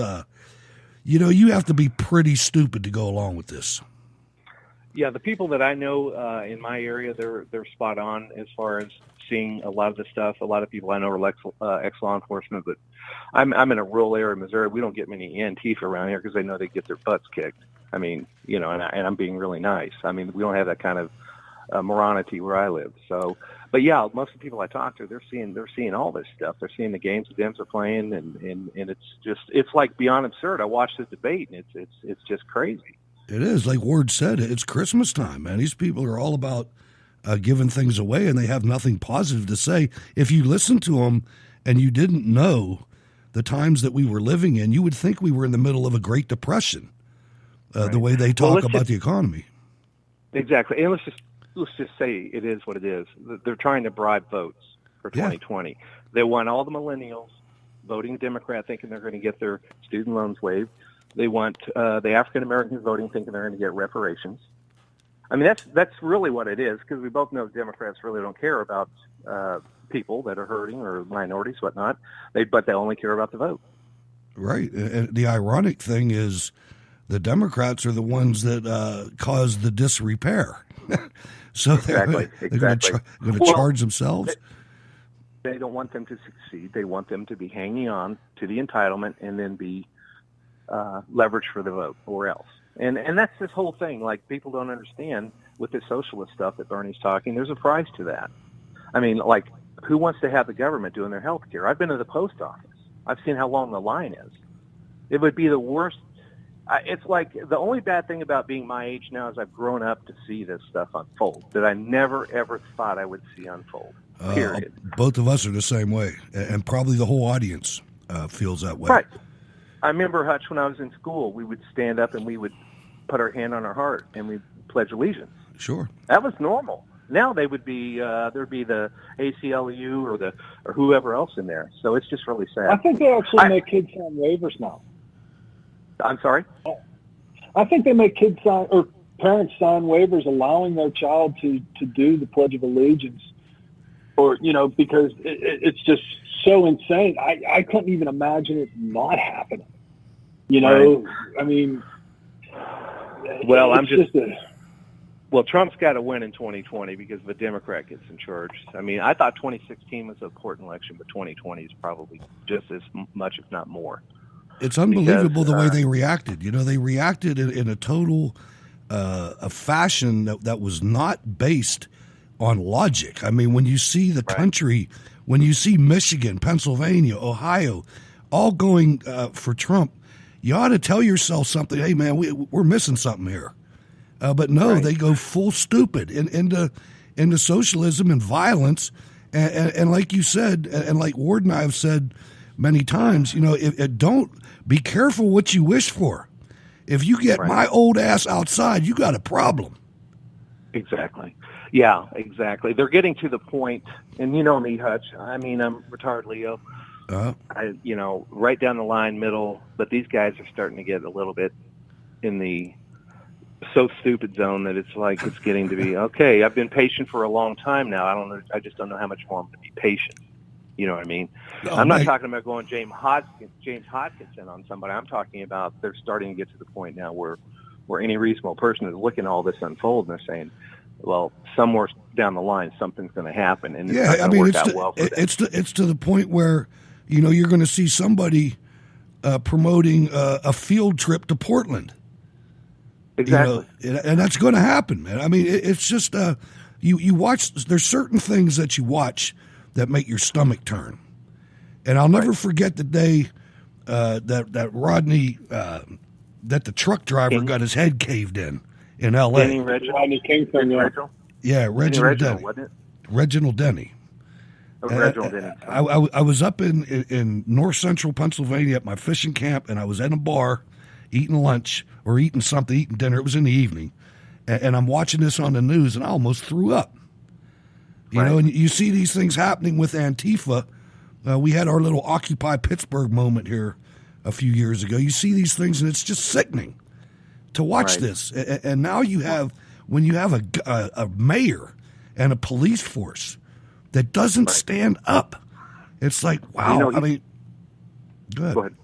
you have to be pretty stupid to go along with this. Yeah, the people that I know in my area, they're spot on as far as seeing a lot of the stuff. A lot of people I know are ex-law enforcement, but I'm in a rural area of Missouri. We don't get many Antifa around here because they know they get their butts kicked. I mean, and I'm being really nice. I mean, we don't have that kind of morality where I live. So, but yeah, most of the people I talk to, they're seeing all this stuff. They're seeing the games the Dems are playing, and it's like beyond absurd. I watched this debate, and it's just crazy. It is, like Ward said, it's Christmas time, man. These people are all about giving things away, and they have nothing positive to say. If you listen to them and you didn't know the times that we were living in, you would think we were in the middle of a Great Depression, the way they talk about the economy. Exactly. And let's just say it is what it is. They're trying to bribe votes for 2020. Yeah. They want all the millennials voting Democrat thinking they're going to get their student loans waived. They want the African Americans voting thinking they're going to get reparations. I mean, that's really what it is, because we both know Democrats really don't care about people that are hurting or minorities, whatnot. But they only care about the vote. Right. And the ironic thing is the Democrats are the ones that caused the disrepair. So they're going to charge themselves. They don't want them to succeed. They want them to be hanging on to the entitlement and then be leverage for the vote or else. And that's this whole thing. Like, people don't understand with this socialist stuff that Bernie's talking, there's a price to that. I mean, like, who wants to have the government doing their health care? I've been to the post office. I've seen how long the line is. It would be the worst. It's like the only bad thing about being my age now is I've grown up to see this stuff unfold that I never, ever thought I would see unfold, period. Both of us are the same way, and probably the whole audience feels that way. Right. I remember, Hutch, when I was in school, we would stand up and we would put our hand on our heart and we'd pledge allegiance. Sure. That was normal. Now they would be there'd be the ACLU or whoever else in there. So it's just really sad. I think they actually make kids sign waivers now. I'm sorry? I think they make kids sign, or parents sign waivers allowing their child to do the Pledge of Allegiance, or, because it's just so insane. I couldn't even imagine it not happening. Right. I mean, well, well, Trump's got to win in 2020 because the Democrat gets in charge. I mean, I thought 2016 was an important election, but 2020 is probably just as much, if not more. It's unbelievable the way they reacted. They reacted in a total a fashion that was not based on logic. I mean, when you see the country, when you see Michigan, Pennsylvania, Ohio, all going for Trump, you ought to tell yourself something. Hey, man, we're missing something here. But no, they go full stupid into socialism and violence. And like you said, and like Ward and I have said many times, don't be careful what you wish for. If you get my old ass outside, you got a problem. Exactly. Yeah, exactly. They're getting to the point, and you know me, Hutch. I mean, I'm retired Leo. Right down the line, middle. But these guys are starting to get a little bit in the so stupid zone that it's like it's getting to be okay. I've been patient for a long time now. I just don't know how much more I'm going to be patient. You know what I mean? I'm not talking about going James Hodgkinson on somebody. I'm talking about they're starting to get to the point now where any reasonable person is looking at all this unfold and they're saying, well, somewhere down the line something's going to happen, and it's not going to work out well for them. It's to the point where you're going to see somebody promoting a field trip to Portland. Exactly. And that's going to happen, man. I mean, it's just you watch. There's certain things that you watch that make your stomach turn. And I'll never forget the day that Rodney, that the truck driver got his head caved in L.A. Rodney Kingston, yeah, Reginald Denny. Wasn't it? Reginald Denny. Reginald Denny. I was up in north central Pennsylvania at my fishing camp, and I was in a bar eating lunch or eating dinner. It was in the evening. And I'm watching this on the news, and I almost threw up. And you see these things happening with Antifa. We had our little Occupy Pittsburgh moment here a few years ago. You see these things, and it's just sickening. to watch this. And now you have, when you have a mayor and a police force that doesn't stand up, it's like, wow. I mean, go ahead.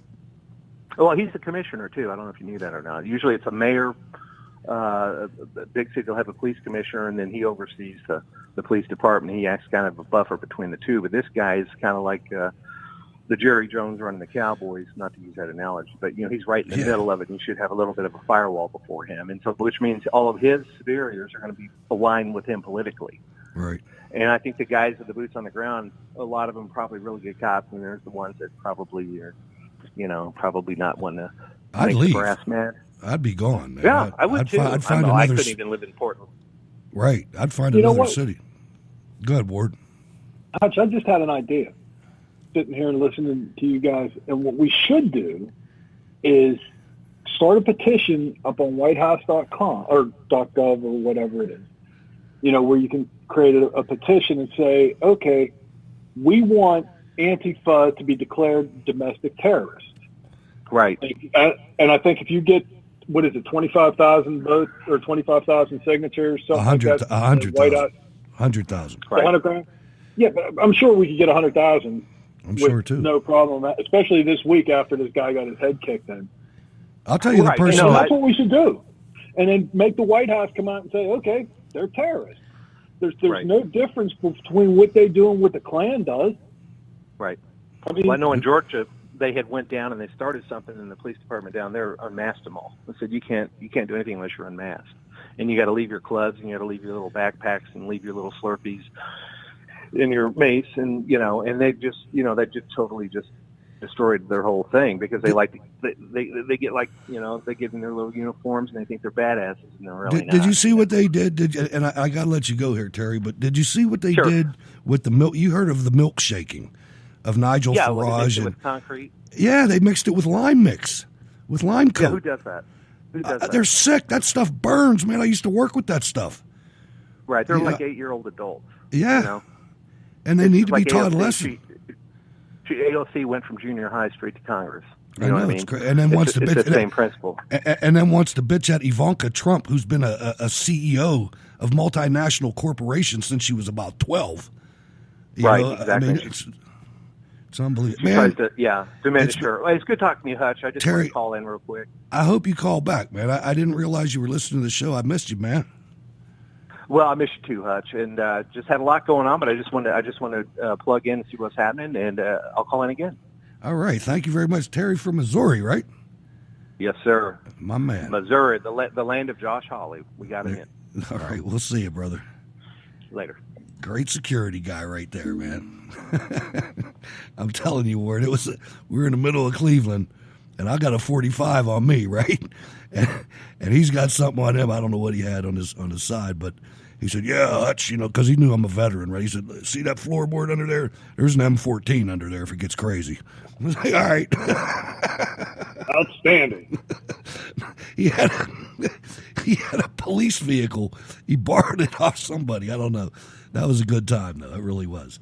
Well, he's the commissioner, too. I don't know if you knew that or not. Usually it's a mayor. A big city will have a police commissioner, and then he oversees the police department. He acts kind of a buffer between the two. But this guy is kind of like the Jerry Jones running the Cowboys, not to use that analogy. But, he's right in the middle of it, and you should have a little bit of a firewall before him. And so, which means all of his superiors are going to be aligned with him politically. Right. And I think the guys with the boots on the ground, a lot of them probably really good cops, and there's the ones that probably are, probably not want to I'd make leave. the grass mad. I'd be gone. Man. Yeah, I would too. I'd find I another. couldn't even live in Portland. Right, I'd find You know another what? city. Go ahead, Ward. Hutch, I just had an idea, sitting here and listening to you guys. And what we should do is start a petition up on whitehouse.com or .gov or whatever it is, where you can create a petition and say, okay, we want Antifa to be declared domestic terrorists. Right. And I think if you get, 25,000 votes or 25,000 signatures, something like that. 100,000. 100,000. 100 grand? Yeah, but I'm sure we could get 100,000. I'm sure too. No problem, especially this week after this guy got his head kicked in. I'll tell you the person. That's what we should do. And then make the White House come out and say, okay, they're terrorists. There's no difference between what they do and what the Klan does. Right. I mean, I know in Georgia they had went down and they started something in the police department down there, unmasked them all. They said you can't do anything unless you're unmasked, and you got to leave your clubs and you got to leave your little backpacks and leave your little Slurpees in your mace, and and they just they just totally just destroyed their whole thing because they they get like they get in their little uniforms and they think they're badasses and they're really not. Did you see what they did? And I got to let you go here, Terry. But did you see what they did with the milk? You heard of the milkshaking of Nigel Farage with concrete. Yeah, they mixed it with lime mix, with lime coat. Yeah, who does that? that? They're sick. That stuff burns, man. I used to work with that stuff. Right, they're like 8-year-old adults. Yeah, and they need to be taught a AOC, lesson. AOC went from junior high straight to Congress. I know, what I it's mean? and then wants to bitch. It's the same principle. And then wants to bitch at Ivanka Trump, who's been a CEO of multinational corporations since she was about 12. Exactly. I mean, it's unbelievable. She tries to, diminish her. Well, it's good talking to you, Hutch. I just want Terry, to call in real quick. I hope you call back, man. I didn't realize you were listening to the show. I missed you, man. Well, I miss you too, Hutch, and just had a lot going on, but I just want to plug in and see what's happening, and I'll call in again. All right, thank you very much, Terry from Missouri, right? Yes, sir. My man. Missouri, the land of Josh Hawley. We got him in. All right, we'll see you, brother. Later. Great security guy right there, man. I'm telling you, Ward. We were in the middle of Cleveland, and I got a 45 on me, right? And he's got something on him. I don't know what he had on his side, but he said, "Yeah, Hutch," because he knew I'm a veteran, right? He said, "See that floorboard under there? There's an M14 under there if it gets crazy." I was like, "All right." Outstanding. He had a police vehicle. He borrowed it off somebody. I don't know. That was a good time, though. It really was.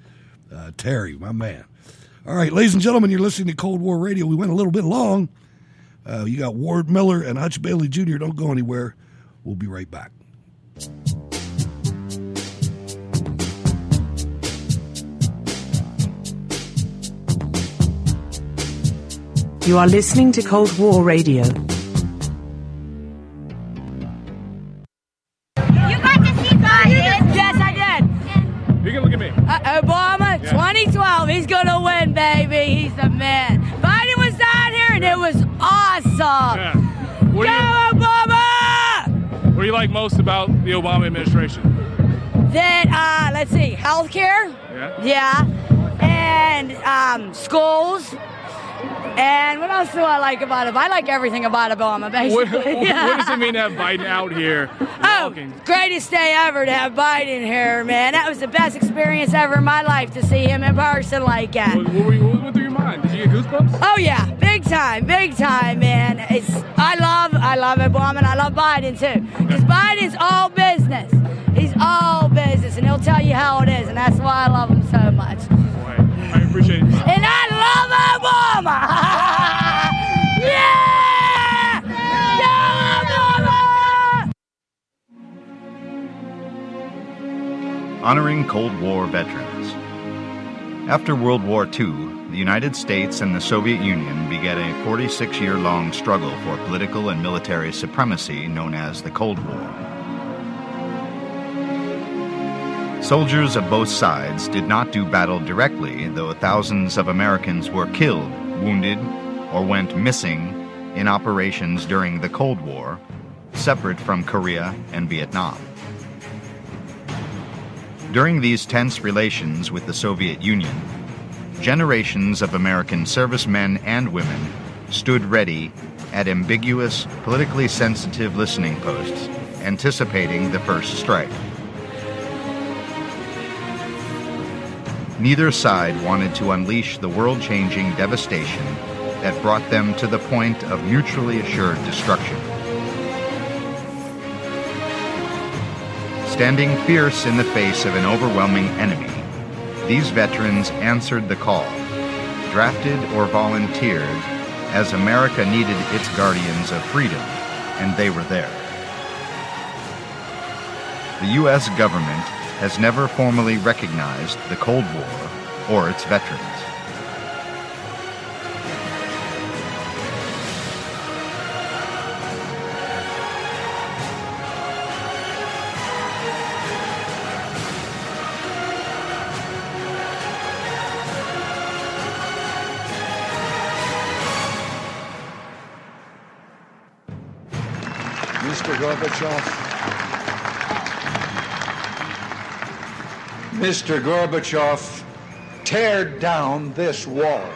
Terry, my man. All right, ladies and gentlemen, you're listening to Cold War Radio. We went a little bit long. You got Ward Miller and Hutch Bailey Jr. Don't go anywhere. We'll be right back. You are listening to Cold War Radio. You got to see Biden? Yes, I did. You can look at me. Obama, 2012, he's going to win, baby. He's the man. Biden was down here, and it was awesome. Yeah. Go, Obama! What do you like most about the Obama administration? That, let's see, healthcare. Yeah. And schools. And what else do I like about him? I like everything about Obama, basically. What does it mean to have Biden out here walking? Greatest day ever to have Biden here, man. That was the best experience ever in my life to see him in person like that. What went through your mind? Did you get goosebumps? Oh, yeah. Big time, man. I love Obama, and I love Biden, too. Because Biden's all business. He's all business, and he'll tell you how it is, and that's why I love him so much. I appreciate it. And I love Obama! Yeah! Go Obama! honoring Cold War veterans. After World War II, the United States and the Soviet Union began a 46-year-long struggle for political and military supremacy known as the Cold War. Soldiers of both sides did not do battle directly, though thousands of Americans were killed, wounded, or went missing in operations during the Cold War, separate from Korea and Vietnam. During these tense relations with the Soviet Union, generations of American servicemen and women stood ready at ambiguous, politically sensitive listening posts, anticipating the first strike. Neither side wanted to unleash the world-changing devastation that brought them to the point of mutually assured destruction. Standing fierce in the face of an overwhelming enemy, these veterans answered the call, drafted or volunteered, as America needed its guardians of freedom, and they were there. The U.S. government has never formally recognized the Cold War or its veterans. Mr. Gorbachev. Mr. Gorbachev, tear down this wall.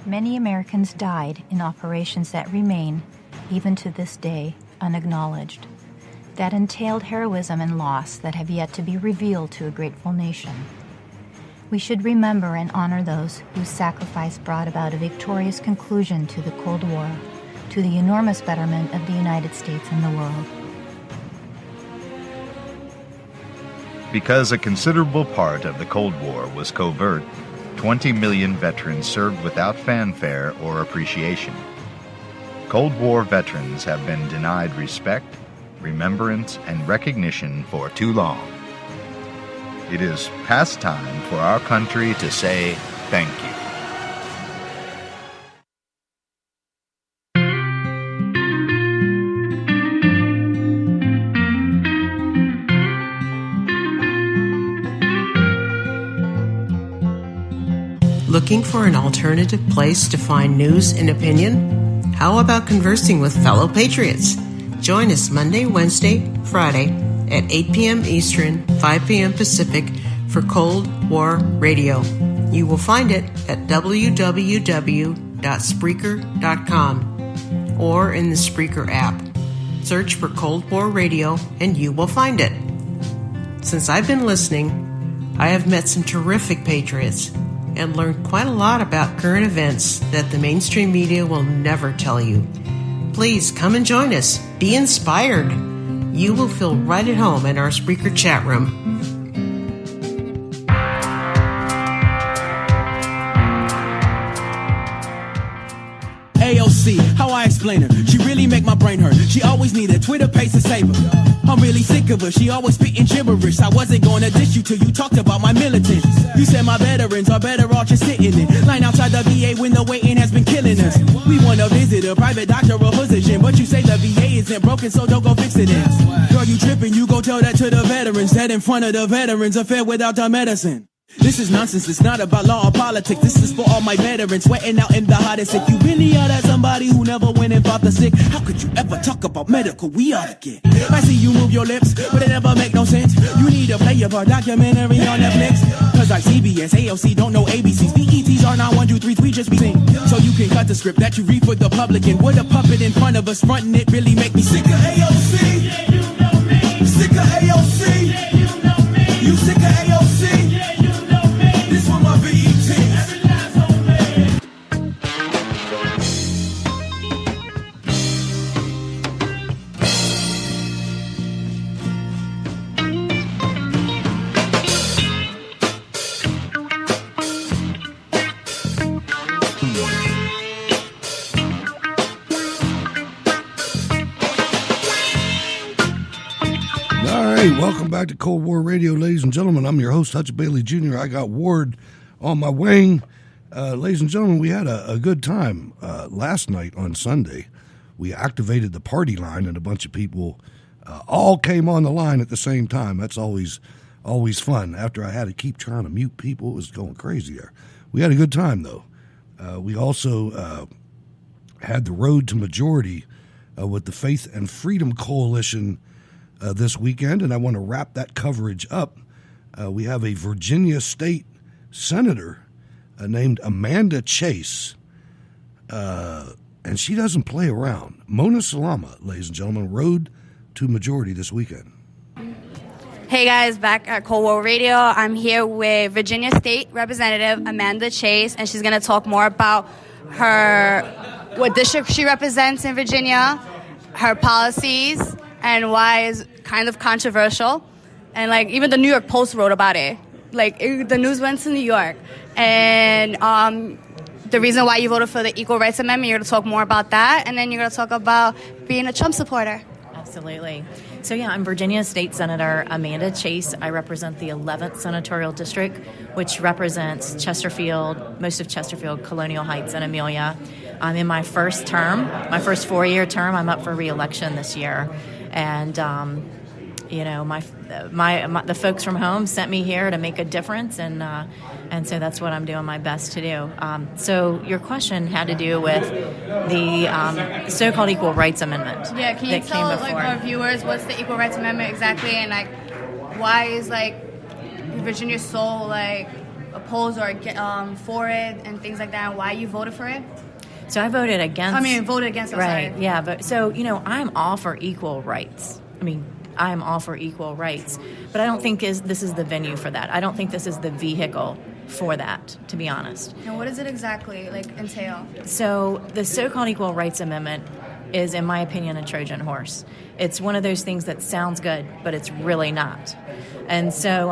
Many Americans died in operations that remain, even to this day, unacknowledged. That entailed heroism and loss that have yet to be revealed to a grateful nation. We should remember and honor those whose sacrifice brought about a victorious conclusion to the Cold War, to the enormous betterment of the United States and the world. Because a considerable part of the Cold War was covert, 20 million veterans served without fanfare or appreciation. Cold War veterans have been denied respect, remembrance, and recognition for too long. It is past time for our country to say thank you. Looking for an alternative place to find news and opinion? How about conversing with fellow patriots? Join us Monday, Wednesday, Friday at 8 p.m. Eastern, 5 p.m. Pacific for Cold War Radio. You will find it at www.spreaker.com or in the Spreaker app. Search for Cold War Radio and you will find it. Since I've been listening, I have met some terrific patriots and learned quite a lot about current events that the mainstream media will never tell you. Please come and join us. Be inspired. You will feel right at home in our Spreaker chat room. AOC, how I explain her? She really make my brain hurt. She always need a Twitter page to save her. I'm really sick of her. She always spitting gibberish. I wasn't gonna diss you till you talked about my militants. You said my veterans are better off just sitting in line outside the VA when the waiting has been killing us. We wanna visit a private doctor or physician, but you say the VA isn't broken, so don't go fix it in. Girl, you tripping? You go tell that to the veterans. That in front of the veterans affair without the medicine. This is nonsense, it's not about law or politics. This is for all my veterans sweating out in the hottest sick. You really are that somebody who never went and fought the sick. How could you ever talk about medical? We ought to get. I see you move your lips, but it never make no sense. You need to play your documentary on Netflix. Cause like CBS, AOC don't know ABCs. BETs are not 1, 2, 3, we just be sing. So you can cut the script that you read for the public. And with a puppet in front of us fronting it really make me sick of AOC. Yeah, you know me. Sick of AOC. Yeah, you know me. You sick of AOC. back to Cold War Radio, ladies and gentlemen. I'm your host, Hutch Bailey Jr. I got Ward on my wing. Ladies and gentlemen, we had a good time last night on Sunday. We activated the party line, and a bunch of people all came on the line at the same time. That's always fun. After I had to keep trying to mute people, it was going crazy there. We had a good time, though. We also had the Road to Majority with the Faith and Freedom Coalition this weekend, and I want to wrap that coverage up. We have a Virginia state senator named Amanda Chase, and she doesn't play around. Mona Salama, ladies and gentlemen, Road to Majority this weekend. Hey guys, back at Cold War Radio. I'm here with Virginia State Representative Amanda Chase, and she's going to talk more about what district she represents in Virginia, her policies, and why it's kind of controversial. And like even the New York Post wrote about it. The news went to New York. And the reason why you voted for the Equal Rights Amendment, you're going to talk more about that. And then you're going to talk about being a Trump supporter. Absolutely. So yeah, I'm Virginia State Senator Amanda Chase. I represent the 11th Senatorial District, which represents Chesterfield, most of Chesterfield, Colonial Heights, and Amelia. I'm in my first term, my first 4-year term. I'm up for re-election this year. And, the folks from home sent me here to make a difference, and so that's what I'm doing my best to do. So your question had to do with the so-called Equal Rights Amendment. Yeah, can you tell our viewers what's the Equal Rights Amendment exactly, and why is Virginia so opposed or for it and things like that, and why you voted for it? So I voted against. Voted against. Right. Sorry. Yeah, but so I'm all for equal rights. I'm all for equal rights, but I don't think this is the venue for that. I don't think this is the vehicle for that, to be honest. And what does it exactly entail? So the so-called Equal Rights Amendment is, in my opinion, a Trojan horse. It's one of those things that sounds good, but it's really not. And so,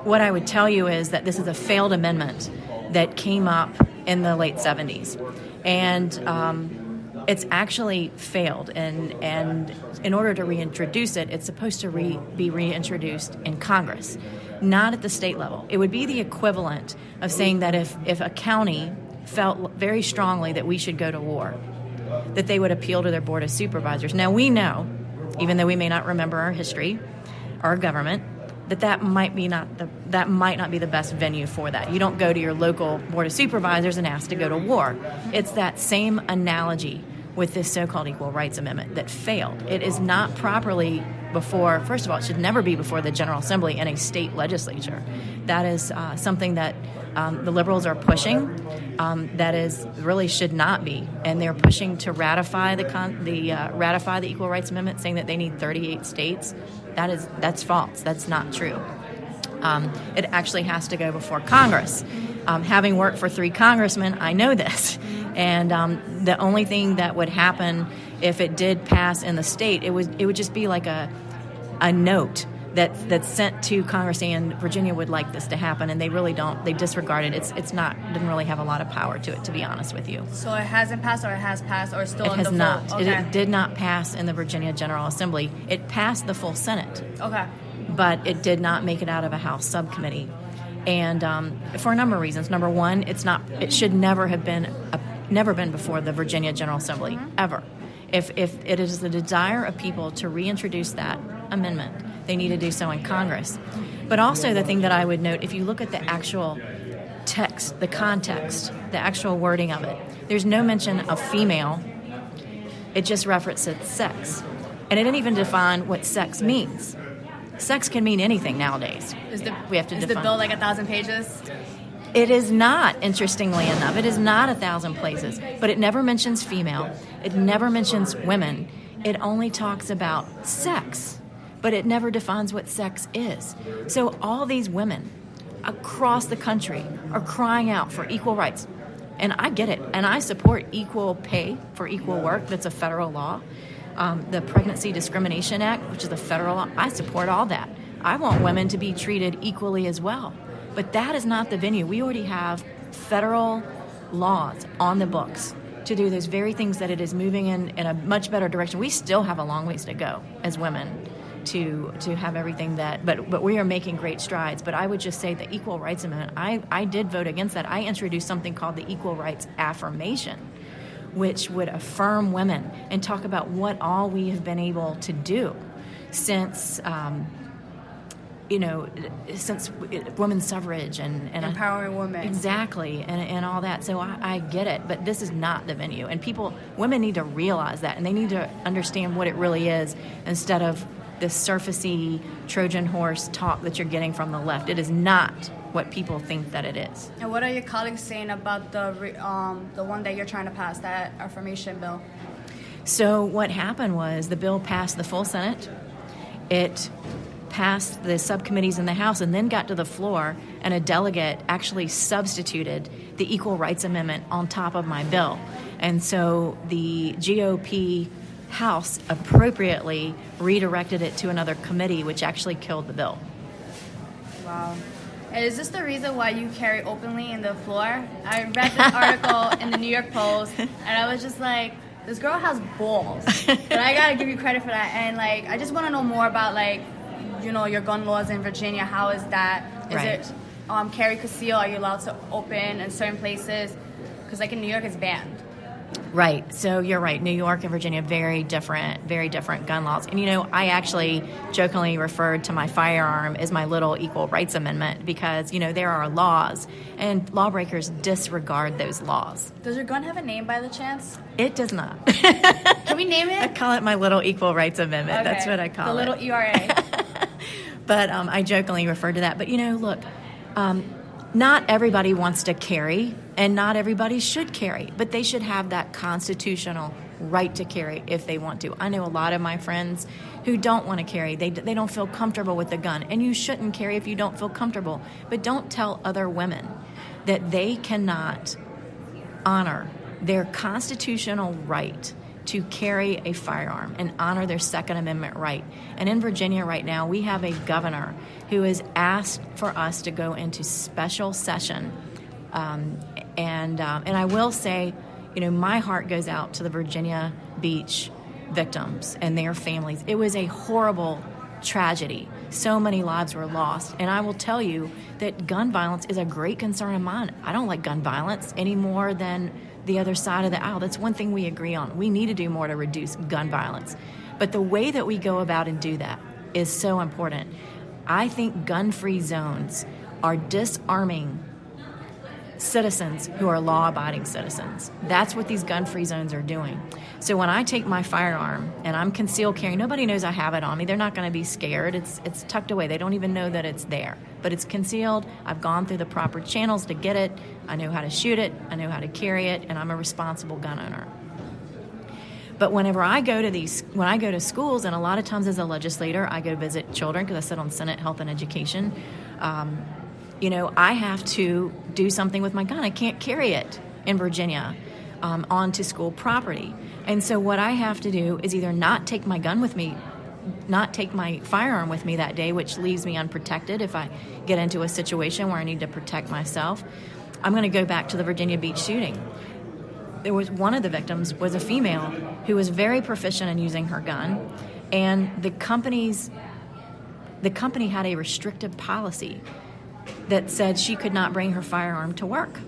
what I would tell you is that this is a failed amendment that came up in the late 70s. And it's actually failed, and in order to reintroduce it, it's supposed to be reintroduced in Congress, not at the state level. It would be the equivalent of saying that if a county felt very strongly that we should go to war, that they would appeal to their Board of Supervisors. Now, we know, even though we may not remember our history, our government, that might not be the best venue for that. You don't go to your local Board of Supervisors and ask to go to war. It's that same analogy with this so-called Equal Rights Amendment that failed. It is not properly before, first of all, it should never be before the General Assembly and a state legislature. That is something that the liberals are pushing. That is really should not be, and they're pushing to ratify the Equal Rights Amendment, saying that they need 38 states. That's false. That's not true. It actually has to go before Congress. Having worked for 3 congressmen, I know this. And the only thing that would happen if it did pass in the state, it would just be like a note that's sent to Congress saying Virginia would like this to happen, and they really don't. They disregard it. Doesn't really have a lot of power to it, to be honest with you. So it hasn't passed, or it has passed, or still it in has the not. full? Okay. It did not pass in the Virginia General Assembly. It passed the full Senate. Okay. But it did not make it out of a House subcommittee, and for a number of reasons. Number one, it should never have been before the Virginia General Assembly ever. If it is the desire of people to reintroduce that amendment, they need to do so in Congress. But also the thing that I would note, if you look at the actual text, the context, the actual wording of it, there's no mention of female. It just references sex. And it didn't even define what sex means. Sex can mean anything nowadays. We have to define. Is the bill 1,000 pages? It is not, interestingly enough. It is not 1,000 places. But it never mentions female. It never mentions women. It only talks about sex. But it never defines what sex is. So all these women across the country are crying out for equal rights. And I get it. And I support equal pay for equal work. That's a federal law. The Pregnancy Discrimination Act, which is a federal law, I support all that. I want women to be treated equally as well. But that is not the venue. We already have federal laws on the books to do those very things that it is moving in a much better direction. We still have a long ways to go as women to have everything that, but we are making great strides. But I would just say the Equal Rights Amendment, I did vote against that. I introduced something called the Equal Rights Affirmation, which would affirm women and talk about what all we have been able to do since since women's suffrage and empowering women. Exactly, and all that. So I get it, but this is not the venue. And women need to realize that, and they need to understand what it really is instead of this surfacey Trojan horse talk that you're getting from the left. It is not what people think that it is. And what are your colleagues saying about the one that you're trying to pass, that affirmation bill? So what happened was the bill passed the full Senate. It passed the subcommittees in the House and then got to the floor, and a delegate actually substituted the Equal Rights Amendment on top of my bill. And so the GOP House appropriately redirected it to another committee, which actually killed the bill. Wow. And is this the reason why you carry openly in the floor? I read this article in the New York Post, and I was just like, this girl has balls. But I gotta give you credit for that. And I just want to know more about your gun laws in Virginia. How is that? Is it carry conceal? Are you allowed to open in certain places? Because in New York, it's banned. Right. So you're right. New York and Virginia, very different gun laws. And, I actually jokingly referred to my firearm as my little Equal Rights Amendment because, there are laws and lawbreakers disregard those laws. Does your gun have a name by the chance? It does not. Can we name it? I call it my little Equal Rights Amendment. Okay. That's what I call it. The little ERA. But I jokingly referred to that. But, look, not everybody wants to carry, and not everybody should carry, but they should have that constitutional right to carry if they want to. I know a lot of my friends who don't want to carry. They don't feel comfortable with the gun, and you shouldn't carry if you don't feel comfortable. But don't tell other women that they cannot honor their constitutional right to carry a firearm and honor their Second Amendment right. And in Virginia right now, we have a governor who has asked for us to go into special session. And I will say, my heart goes out to the Virginia Beach victims and their families. It was a horrible tragedy. So many lives were lost. And I will tell you that gun violence is a great concern of mine. I don't like gun violence any more than the other side of the aisle. That's one thing we agree on. We need to do more to reduce gun violence. But the way that we go about and do that is so important. I think gun-free zones are disarming citizens who are law-abiding citizens. That's what these gun-free zones are doing. So when I take my firearm and I'm concealed carrying, nobody knows I have it on me. They're not going to be scared. It's tucked away. They don't even know that it's there. But it's concealed. I've gone through the proper channels to get it. I know how to shoot it. I know how to carry it. And I'm a responsible gun owner. But whenever I go to schools, and a lot of times as a legislator, I go visit children because I sit on Senate Health and Education, I have to do something with my gun. I can't carry it in Virginia onto school property. And so what I have to do is either not take my gun with me, not take my firearm with me that day, which leaves me unprotected if I get into a situation where I need to protect myself. I'm going to go back to the Virginia Beach shooting. There was one of the victims was a female who was very proficient in using her gun, and the company had a restrictive policy that said she could not bring her firearm to work.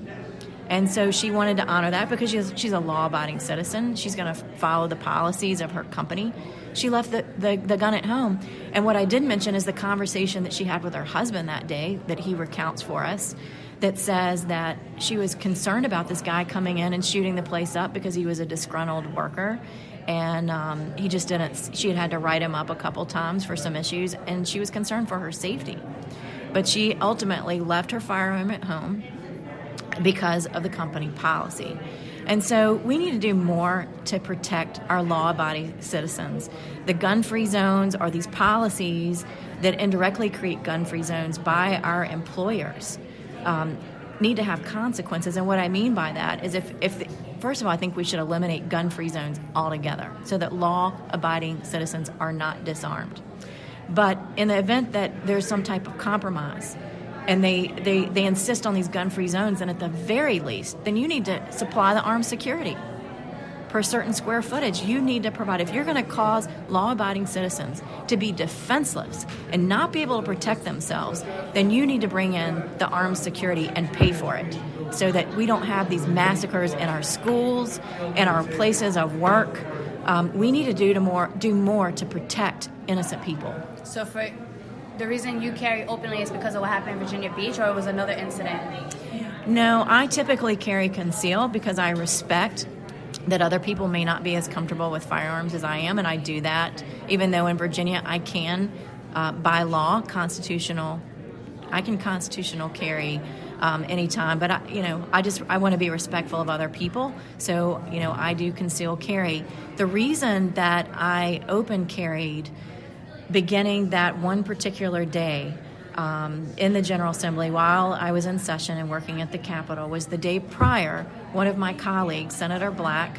And so she wanted to honor that because she's a law-abiding citizen. She's going to follow the policies of her company. She left the gun at home. And what I did mention is the conversation that she had with her husband that day that he recounts for us that says that she was concerned about this guy coming in and shooting the place up because he was a disgruntled worker. And he just didn't. She had to write him up a couple times for some issues, and she was concerned for her safety. But she ultimately left her firearm at home because of the company policy. And so we need to do more to protect our law-abiding citizens. The gun-free zones are these policies that indirectly create gun-free zones by our employers. Need to have consequences. And what I mean by that is first of all, I think we should eliminate gun-free zones altogether so that law-abiding citizens are not disarmed. But in the event that there's some type of compromise and they insist on these gun-free zones, and at the very least, then you need to supply the armed security. per certain square footage. You need to provide, if you're going to cause law-abiding citizens to be defenseless and not be able to protect themselves, then you need to bring in the armed security and pay for it so that we don't have these massacres in our schools, in our places of work. We need to do more to protect innocent people. So for the reason you carry openly is because of what happened in Virginia Beach, or it was another incident? No, I typically carry concealed because I respect that other people may not be as comfortable with firearms as I am, and I do that. Even though in Virginia I can, by law, constitutional carry anytime. But I want to be respectful of other people, so I do concealed carry. The reason that I open carried, beginning that one particular day in the General Assembly while I was in session and working at the Capitol, was the day prior. One of my colleagues, Senator Black,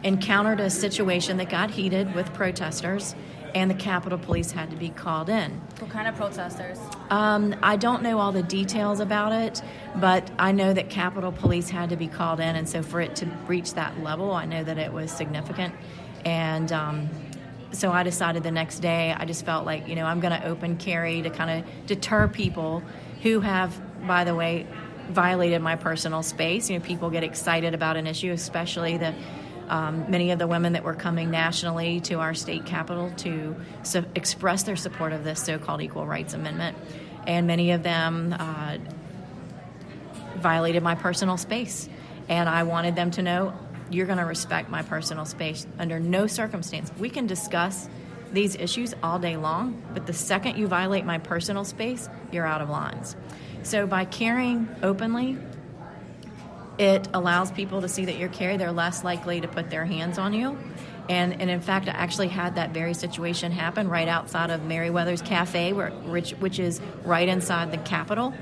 encountered a situation that got heated with protesters, and the Capitol Police had to be called in. What kind of protesters? I don't know all the details about it, but I know that Capitol Police had to be called in, and so for it to reach that level, I know that it was significant. And so I decided the next day, I just felt like, I'm going to open carry to kind of deter people who have, by the way, violated my personal space. People get excited about an issue, especially many of the women that were coming nationally to our state capitol to express their support of this so-called Equal Rights Amendment. And many of them violated my personal space. And I wanted them to know, you're going to respect my personal space under no circumstance. We can discuss these issues all day long, but the second you violate my personal space, you're out of lines. So by carrying openly, it allows people to see that you're carried. They're less likely to put their hands on you. And in fact, I actually had that very situation happen right outside of Merriweather's Cafe, which is right inside the Capitol,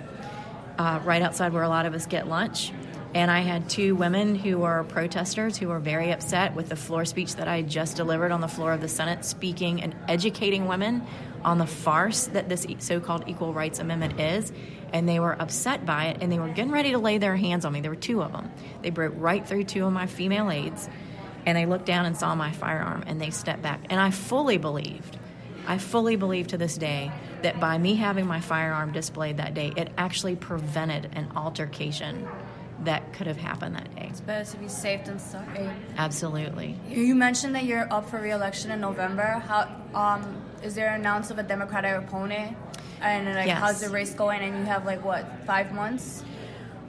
right outside where a lot of us get lunch. And I had two women who were protesters who were very upset with the floor speech that I had just delivered on the floor of the Senate, speaking and educating women on the farce that this so-called Equal Rights Amendment is. And they were upset by it, and they were getting ready to lay their hands on me. There were two of them. They broke right through two of my female aides, and they looked down and saw my firearm, and they stepped back. And I fully believe to this day that by me having my firearm displayed that day, it actually prevented an altercation that could have happened that day. It's better to be safe than sorry. Absolutely. You mentioned that you're up for re-election in November. How is there an announcement of a Democratic opponent? And yes. How's the race going? And you have 5 months?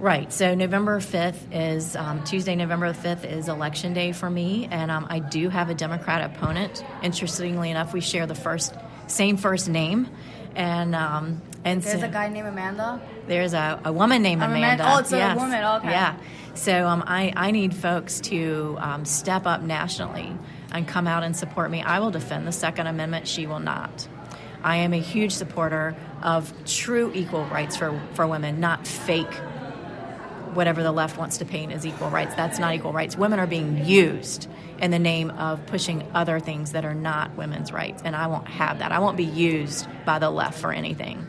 Right. So November 5th is Tuesday. November 5th is election day for me, and I do have a Democrat opponent. Interestingly enough, we share the same first name, and there's a guy named Amanda. There's a woman named Amanda. Oh, it's a woman. Okay. Yeah. So I need folks to step up nationally and come out and support me. I will defend the Second Amendment. She will not. I am a huge supporter of true equal rights for women, not fake whatever the left wants to paint as equal rights. That's not equal rights. Women are being used in the name of pushing other things that are not women's rights, and I won't have that. I won't be used by the left for anything.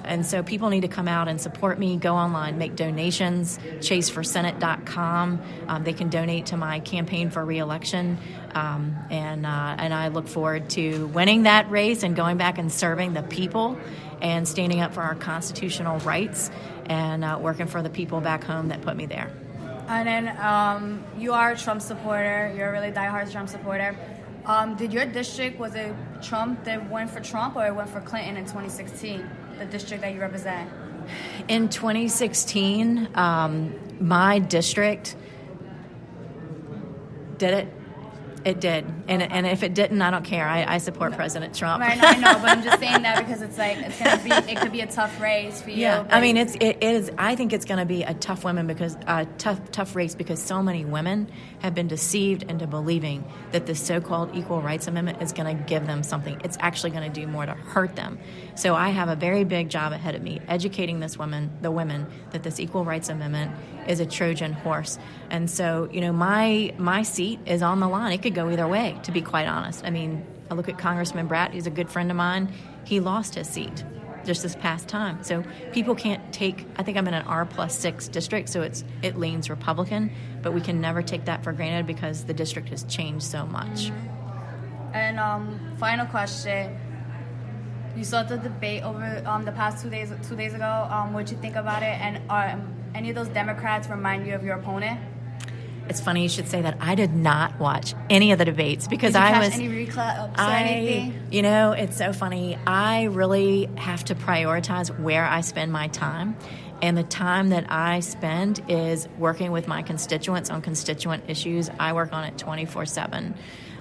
And so people need to come out and support me. Go online, make donations, chaseforsenate.com. They can donate to my campaign for re-election. And I look forward to winning that race and going back and serving the people and standing up for our constitutional rights and working for the people back home that put me there. And then you are a Trump supporter. You're a really diehard Trump supporter. Did your district, was it Trump that went for Trump, or it went for Clinton in 2016, the district that you represent? In 2016, my district did it. It did. And if it didn't, I don't care. I support President Trump. Right, I know, but I'm just saying that because it could be a tough race for you. Yeah, I mean, it is. I think it's going to be a tough tough race because so many women have been deceived into believing that the so-called Equal Rights Amendment is going to give them something. It's actually going to do more to hurt them. So I have a very big job ahead of me, educating the women that this Equal Rights Amendment is a Trojan horse. And so, my seat is on the line. It could go either way, to be quite honest. I mean, I look at Congressman Bratt. He's a good friend of mine. He lost his seat. just this past time. So people can't take, I think I'm in an R+6 district, so it leans Republican, but we can never take that for granted because the district has changed so much. And final question. You saw the debate over the past 2 days ago. What'd you think about it? And any of those Democrats remind you of your opponent? It's funny you should say that. I did not watch any of the debates because Did you I catch was. any reclaps or anything? You know, it's so funny. I really have to prioritize where I spend my time. And the time that I spend is working with my constituents on constituent issues. I work on it 24/7.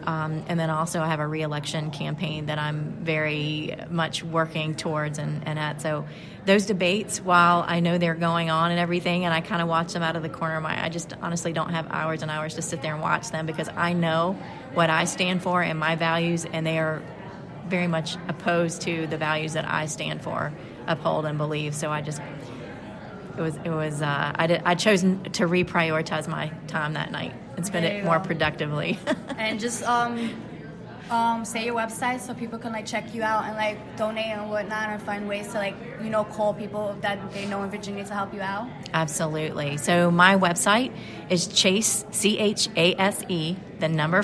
And then also I have a re-election campaign that I'm very much working towards and at. So those debates, while I know they're going on and everything, and I kind of watch them out of the corner of my eye, I just honestly don't have hours and hours to sit there and watch them because I know what I stand for and my values, and they are very much opposed to the values that I stand for, uphold, and believe. So I chose to reprioritize my time that night and spend it more productively. And just say your website so people can check you out and donate and whatnot, and find ways to call people that they know in Virginia to help you out. Absolutely. So my website is Chase, CHASE,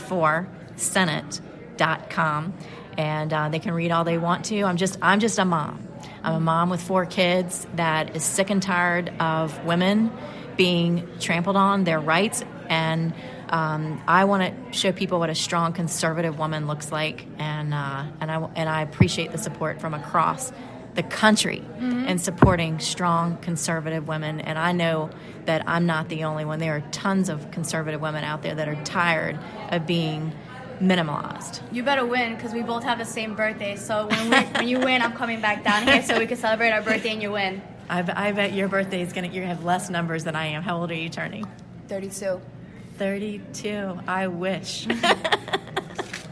4, Senate.com, and they can read all they want to. I'm just a mom. I'm a mom with 4 kids that is sick and tired of women being trampled on, their rights, and I want to show people what a strong conservative woman looks like, and I appreciate the support from across the country in supporting strong conservative women. And I know that I'm not the only one. There are tons of conservative women out there that are tired of being minimalized. You better win because we both have the same birthday. So when you win, I'm coming back down here so we can celebrate our birthday and you win. I bet your birthday is you have less numbers than I am. How old are you turning? 32. 32. I wish.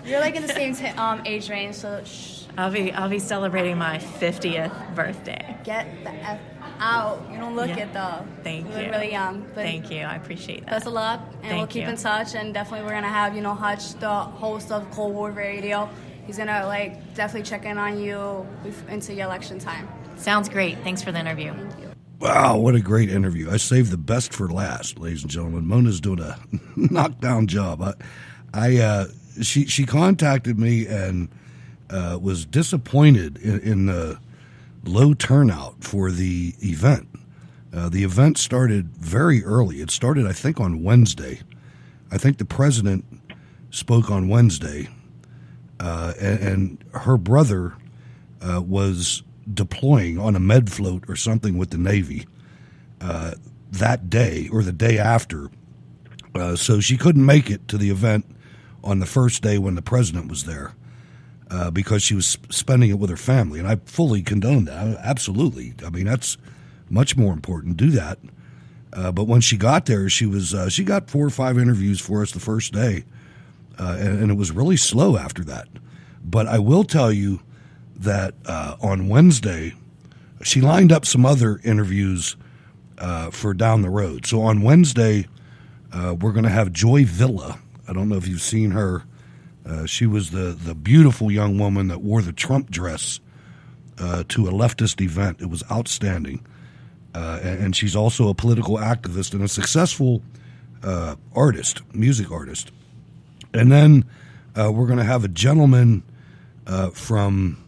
You're in the same age range, so shh. I'll be celebrating my 50th birthday. Get the F out. You don't look it though. Thank you. You look really young. But thank you. I appreciate that. Best of luck, and we'll keep in touch. And definitely, we're gonna have Hutch, the host of Cold War Radio. He's gonna definitely check in on you into your election time. Sounds great. Thanks for the interview. Thank you. Wow, what a great interview. I saved the best for last, ladies and gentlemen. Mona's doing a knockdown job. She contacted me and was disappointed in the low turnout for the event. The event started very early. It started, I think, on Wednesday. I think the president spoke on Wednesday, and her brother was deploying on a med float or something with the Navy that day or the day after. So she couldn't make it to the event on the first day when the president was there because she was spending it with her family. And I fully condone that. Absolutely. I mean, that's much more important. Do that. But when she got there, she got 4 or 5 interviews for us the first day. And it was really slow after that. But I will tell you that on Wednesday, she lined up some other interviews for down the road. So on Wednesday, we're going to have Joy Villa. I don't know if you've seen her. She was the beautiful young woman that wore the Trump dress to a leftist event. It was outstanding. And she's also a political activist and a successful artist, music artist. And then we're going to have a gentleman from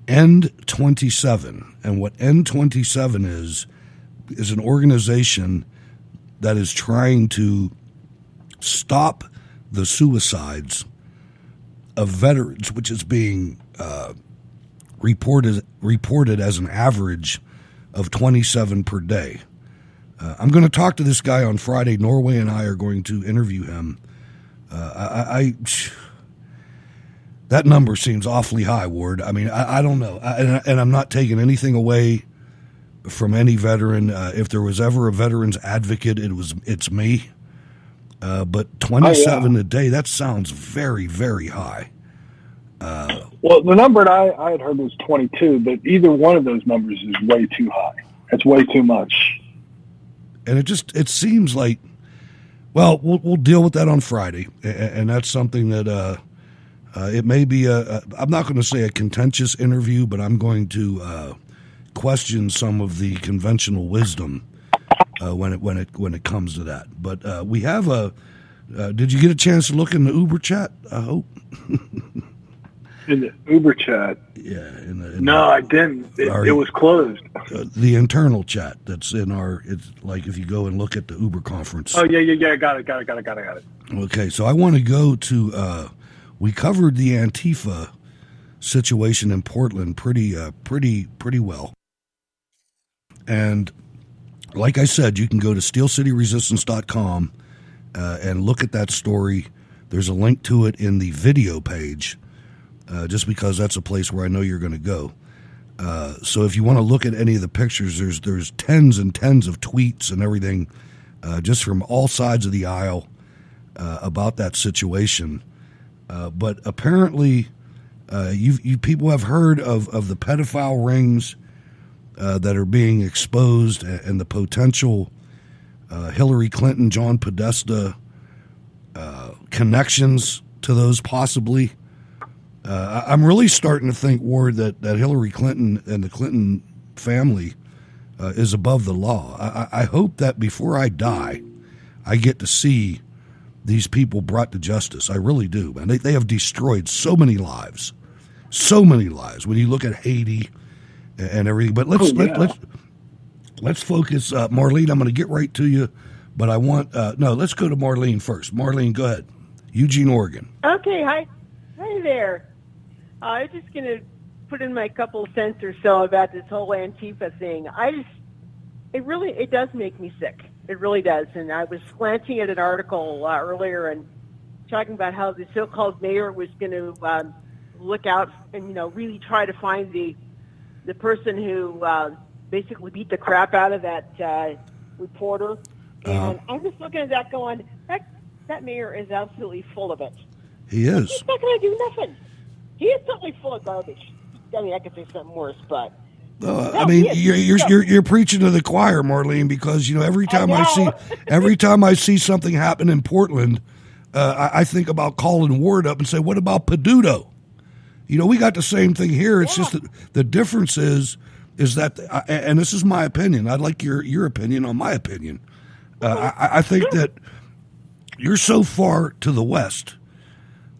End27, and what End27 is an organization that is trying to stop the suicides of veterans, which is being reported as an average of 27 per day. I'm going to talk to this guy on Friday. Norway and I are going to interview him. That number seems awfully high, Ward. I mean, I don't know. And I'm not taking anything away from any veteran. If there was ever a veterans advocate, it's me. But 27 a day, that sounds very, very high. Well, the number that I had heard was 22, but either one of those numbers is way too high. That's way too much. And it seems like, well, we'll deal with that on Friday. And that's something that It may be I'm not going to say a contentious interview, but I'm going to question some of the conventional wisdom when it comes to that. But we have a. Did you get a chance to look in the Uber chat? I hope. In the Uber chat? Yeah. No, I didn't. It was closed. The internal chat that's in our. It's like if you go and look at the Uber conference. Oh yeah. Got it. Okay, so I want to go to. We covered the Antifa situation in Portland pretty well, and like I said, you can go to steelcityresistance.com and look at that story. There's a link to it in the video page. Just because that's a place where I know you're going to go. So if you want to look at any of the pictures, there's tens and tens of tweets and everything just from all sides of the aisle about that situation. But apparently you people have heard of the pedophile rings that are being exposed and the potential Hillary Clinton, John Podesta connections to those possibly. I'm really starting to think, Ward, that Hillary Clinton and the Clinton family is above the law. I hope that before I die, I get to see these people brought to justice. I really do, man. They have destroyed so many lives. When you look at Haiti and everything. But let's focus. Marlene, I'm going to get right to you, but I want let's go to Marlene first. Marlene, go ahead. Eugene, Oregon. Okay, hi there. I was just going to put in my couple cents or so about this whole Antifa thing. It does make me sick. It really does. And I was glancing at an article earlier and talking about how the so-called mayor was going to look out and, really try to find the person who basically beat the crap out of that reporter. And I'm just looking at that going, that mayor is absolutely full of it. He is. He's not going to do nothing. He is certainly full of garbage. I mean, I could say something worse, but you're preaching to the choir, Marlene, because every time I see something happen in Portland, I think about calling Ward up and say, "What about Peduto?" We got the same thing here. It's just that the difference is that, and this is my opinion. I'd like your opinion on my opinion. I think that you're so far to the west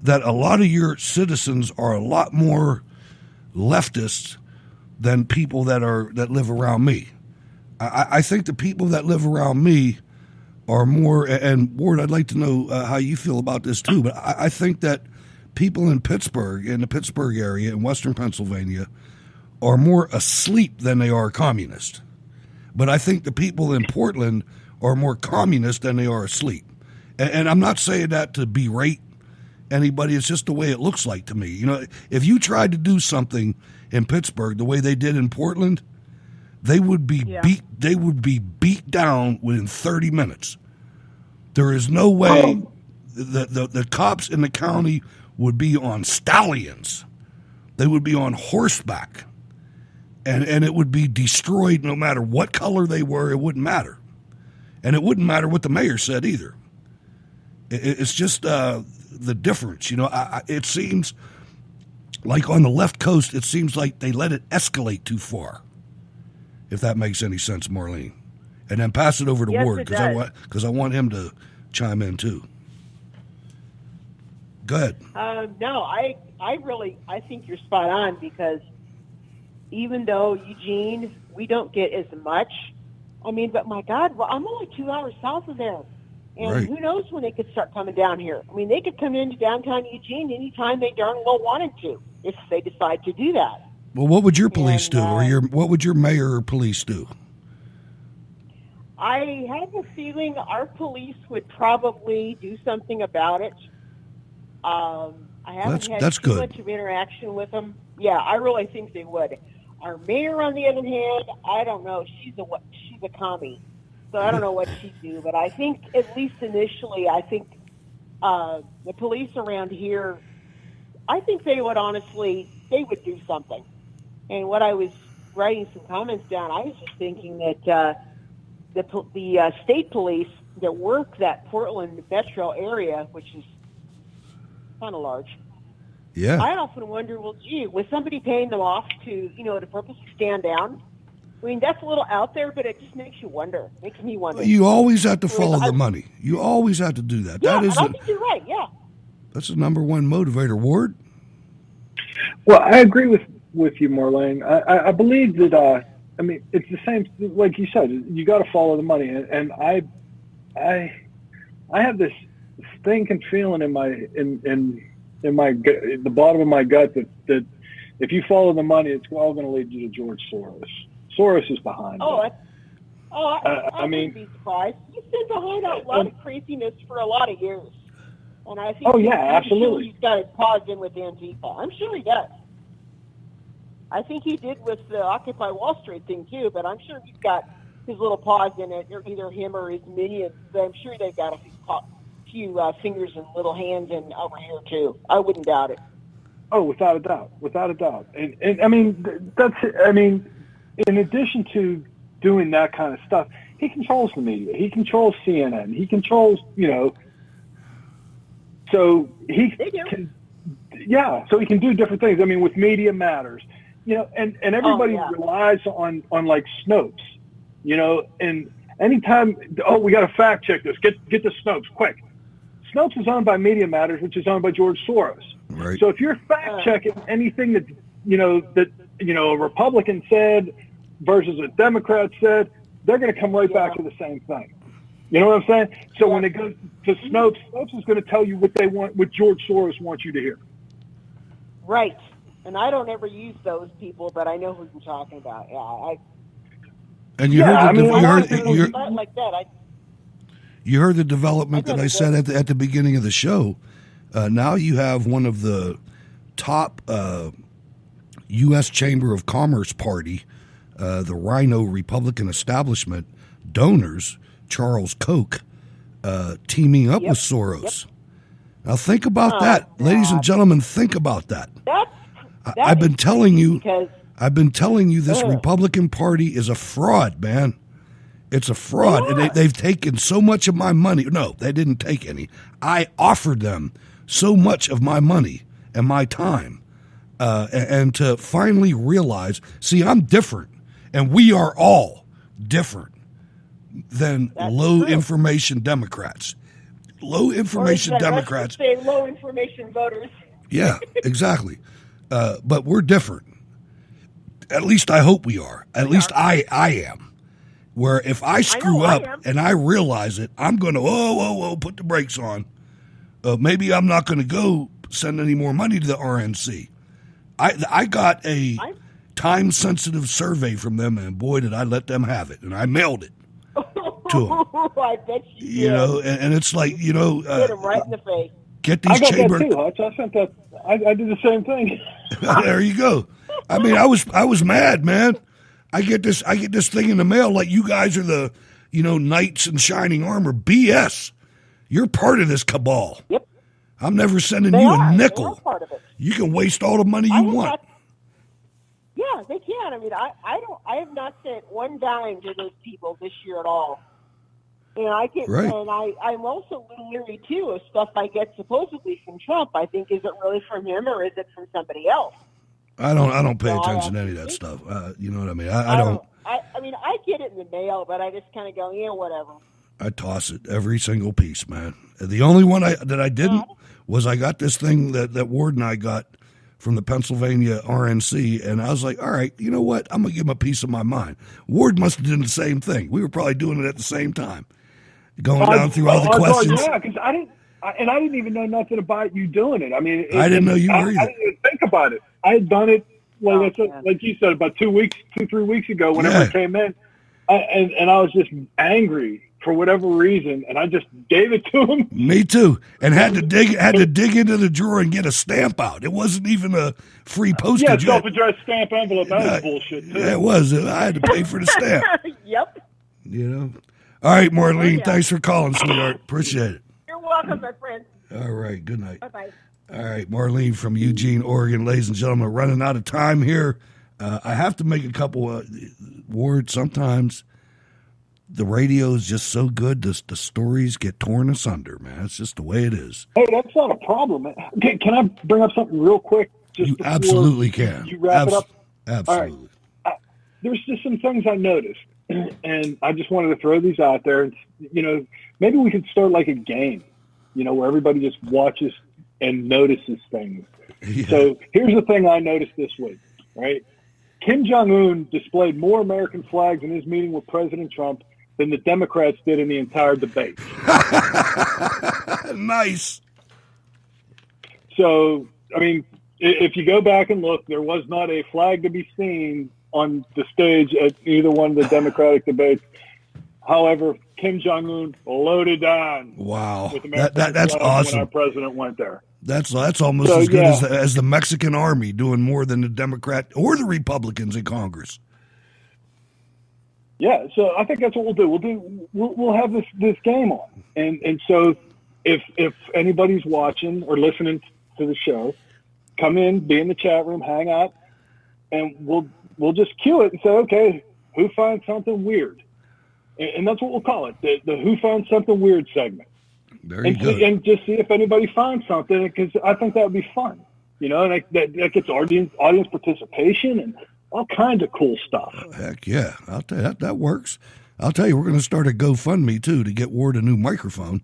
that a lot of your citizens are a lot more leftists than people that live around me. I think the people that live around me are more, and Ward, I'd like to know how you feel about this too, but I think that people in Pittsburgh, in the Pittsburgh area, in western Pennsylvania, are more asleep than they are communist. But I think the people in Portland are more communist than they are asleep. And I'm not saying that to berate anybody. It's just the way it looks like to me. If you tried to do something in Pittsburgh the way they did in Portland, they would be beat down within 30 minutes. There is no way the cops in the county would be on stallions. They would be on horseback. And it would be destroyed no matter what color they were. It wouldn't matter. And it wouldn't matter what the mayor said either. It's just the difference. It seems like on the left coast, it seems like they let it escalate too far, if that makes any sense, Marlene. And then pass it over to Ward, because I want him to chime in too. Go ahead. No, I think you're spot on, because even though, Eugene, we don't get as much, but my God, I'm only 2 hours south of there. And who knows when they could start coming down here. They could come into downtown Eugene anytime they darn well wanted to, if they decide to do that. Well, what would your police do, or what would your mayor or police do? I have a feeling our police would probably do something about it. I haven't had too much of interaction with them. Yeah, I really think they would. Our mayor, on the other hand, I don't know. She's a commie. So I don't know what she'd do, but I think, at least initially, the police around here, I think they would do something. And what I was writing some comments down, I was just thinking that the state police that work that Portland metro area, which is kind of large, Yeah. I often wonder, well, gee, was somebody paying them off to, to purposely stand down? I mean, that's a little out there, but it just makes you wonder. Makes me wonder. You always have to follow the money. You always have to do that. Yeah, That is I think you're right, yeah. That's the number one motivator. Ward? Well, I agree with you, Marlene. I believe that, it's the same, like you said, you got to follow the money. And I have this stinking feeling in the bottom of my gut that if you follow the money, it's all going to lead you to George Soros. Soros is behind it. I wouldn't be surprised. He's been behind a lot of craziness for a lot of years. And I think absolutely. He's got his paws in with Antifa. I'm sure he does. I think he did with the Occupy Wall Street thing too, but I'm sure he's got his little paws in it, or either him or his minions. I'm sure they've got a few fingers and little hands in over here too. I wouldn't doubt it. Oh, without a doubt. And I mean, in addition to doing that kind of stuff, he controls the media. He controls CNN. He controls, so he can, so he can do different things. I mean, with Media Matters, and everybody relies on like Snopes, and anytime, we got to fact check this, get the Snopes quick. Snopes is owned by Media Matters, which is owned by George Soros. Right. So if you're fact checking anything that a Republican said versus a Democrat said, they're going to come right back to the same thing. You know what I'm saying? So when it goes to Snopes, Snopes is going to tell you what they want, what George Soros wants you to hear. Right. And I don't ever use those people, but I know who you're talking about. Yeah. And you heard the development that I said at the beginning of the show. Now you have one of the top U.S. Chamber of Commerce party, the Rhino Republican establishment donors, Charles Koch, teaming up with Soros. Now think about that, ladies and gentlemen. Think about that. I've been telling you this Republican Party is a fraud, man. It's a fraud. And they've taken so much of my money. No, they didn't take any. I offered them so much of my money and my time. And to finally realize, see, I'm different. And we are all different than low information Democrats. Low information Democrats. Say low information voters. Yeah, exactly. But we're different. At least I hope we are. At least I am. Where if I screw up and I realize it, I'm going to, put the brakes on. Maybe I'm not going to go send any more money to the RNC. I got a time-sensitive survey from them, and boy, did I let them have it. And I mailed it to them. I bet you did. And it's like, hit them right in the face. Get these chamber. I got that too, Hutch. I sent that. I did the same thing. There you go. I mean, I was mad, man. I get this thing in the mail like you guys are the, knights in shining armor. BS. You're part of this cabal. Yep. I'm never sending you a nickel. They are part of it. You can waste all the money you want. Yeah, they can. I mean, I have not sent one dime to those people this year at all. And I'm also a little leery too of stuff I get supposedly from Trump. I think, is it really from him or is it from somebody else? I don't pay attention to any of that stuff. You know what I mean? I don't. I mean, I get it in the mail, but I just kind of go, whatever. I toss it, every single piece, man. The only one that I didn't was I got this thing that Ward and I got from the Pennsylvania RNC, and I was like, all right, you know what? I'm going to give him a piece of my mind. Ward must have done the same thing. We were probably doing it at the same time, going down through all the questions. Yeah, because I didn't even know nothing about you doing it. I mean, I didn't know you were either. I didn't even think about it. I had done it, like you said, about 3 weeks ago, whenever it came in, and I was just angry for whatever reason, and I just gave it to him. Me too, and had to dig into the drawer and get a stamp out. It wasn't even a free postage. Yeah, self-addressed stamp envelope. That was bullshit too. Yeah, it was. I had to pay for the stamp. Yep. All right, Marlene. Thanks for calling, sweetheart. Appreciate it. You're welcome, my friend. All right. Good night. Bye-bye. All right, Marlene from Eugene, Oregon. Ladies and gentlemen, running out of time here. I have to make a couple of words sometimes. the radio is just so good. The stories get torn asunder, man. It's just the way it is. Hey, that's not a problem, man. Okay, can I bring up something real quick? You absolutely can. You wrap it up? Absolutely. All right. There's just some things I noticed, and I just wanted to throw these out there. And, maybe we could start like a game, where everybody just watches and notices things. Yeah. So here's the thing I noticed this week, right? Kim Jong-un displayed more American flags in his meeting with President Trump than the Democrats did in the entire debate. Nice. So, I mean, if you go back and look, there was not a flag to be seen on the stage at either one of the Democratic debates. However, Kim Jong-un loaded on. Wow. With American that's awesome. When our president went there. That's almost as good as the Mexican army doing more than the Democrat or the Republicans in Congress. Yeah, so I think that's what we'll do. We'll have this game on, and so if anybody's watching or listening to the show, come in, be in the chat room, hang out, and we'll just cue it and say, okay, who finds something weird, and that's what we'll call it, the Who Found Something Weird segment. Very good. And just see if anybody finds something, because I think that would be fun, and that gets audience participation and all kinds of cool stuff. Heck yeah. I'll tell you, that works. I'll tell you, we're going to start a GoFundMe, too, to get Ward a new microphone,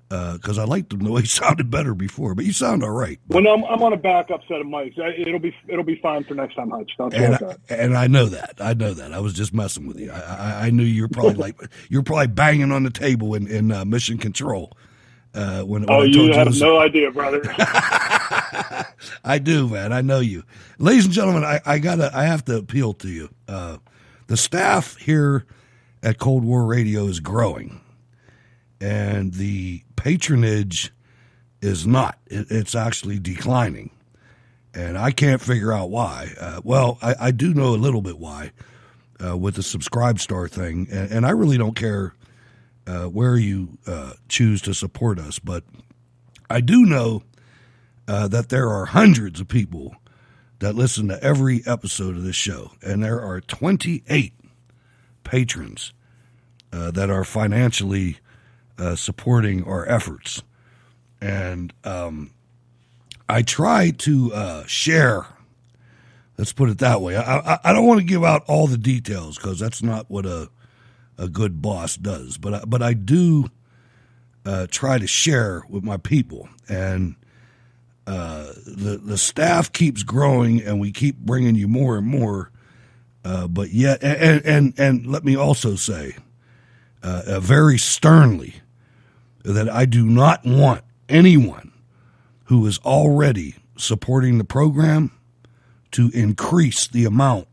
because I liked him the way he sounded better before, but you sound all right. Well, no, I'm on a backup set of mics. It'll be fine for next time, Hutch. Don't worry about it. And I know that. I was just messing with you. I knew you were probably you're probably banging on the table in Mission Control. When you have no idea, brother. I do, man. I know you. Ladies and gentlemen, I have to appeal to you. The staff here at Cold War Radio is growing, and the patronage is not. It's actually declining, and I can't figure out why. I do know a little bit why with the Subscribe Star thing, and I really don't care where you choose to support us, but I do know that there are hundreds of people that listen to every episode of this show, and there are 28 patrons that are financially supporting our efforts. And I try to share, let's put it that way. I don't want to give out all the details, because that's not what a good boss does, but I do try to share with my people, and the staff keeps growing, and we keep bringing you more and more. But yet, and let me also say, very sternly, that I do not want anyone who is already supporting the program to increase the amount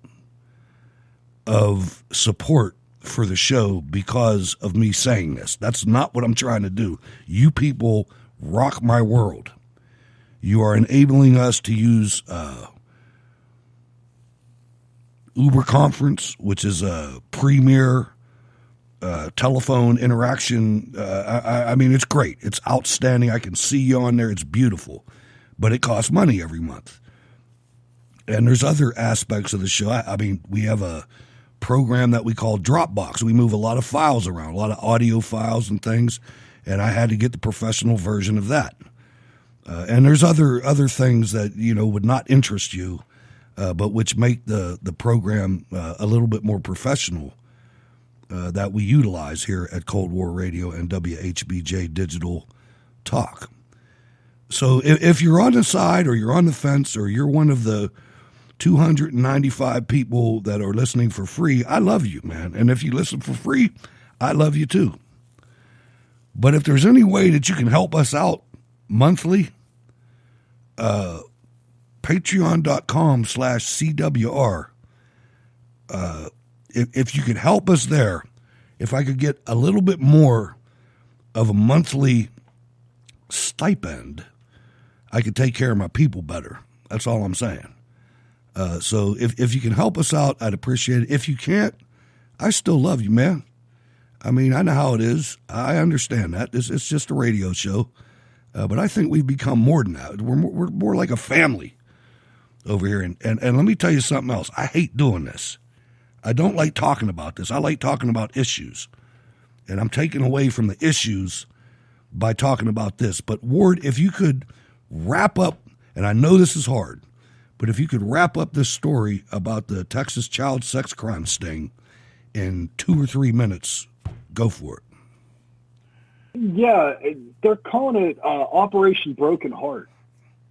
of support for the show because of me saying this. That's not what I'm trying to do. You people rock my world. You are enabling us to use Uber Conference, which is a premier telephone interaction. I mean, it's great. It's outstanding. I can see you on there. It's beautiful. But it costs money every month. And there's other aspects of the show. I mean, we have a program that we call Dropbox. We move a lot of files around, a lot of audio files and things, and I had to get the professional version of that. And there's other things that would not interest you, but which make the program a little bit more professional that we utilize here at Cold War Radio and WHBJ Digital Talk. So if you're on the side or you're on the fence or you're one of the 295 people that are listening for free, I love you, man. And if you listen for free, I love you too. But if there's any way that you can help us out monthly, patreon.com/CWR. If you could help us there, if I could get a little bit more of a monthly stipend, I could take care of my people better. That's all I'm saying. So if you can help us out, I'd appreciate it. If you can't, I still love you, man. I mean, I know how it is. I understand that. It's just a radio show. But I think we've become more than that. We're more like a family over here. And let me tell you something else. I hate doing this. I don't like talking about this. I like talking about issues. and I'm taking away from the issues by talking about this. But Ward, if you could wrap up, and I know this is hard, but if you could wrap up this story about the Texas child sex crime sting in 2 or 3 minutes, go for it. Yeah, they're calling it Operation Broken Heart,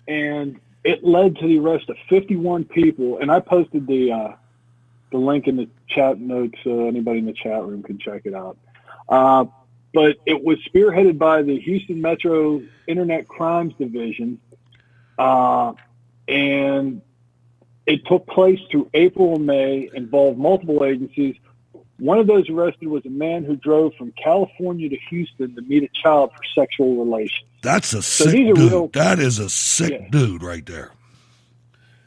and it led to the arrest of 51 people. And I posted the link in the chat notes so anybody in the chat room can check it out. But it was spearheaded by the Houston Metro Internet Crimes Division, and it took place through April and May, involved multiple agencies. One of those arrested was a man who drove from California to Houston to meet a child for sexual relations. That's a sick dude. That is a sick dude right there.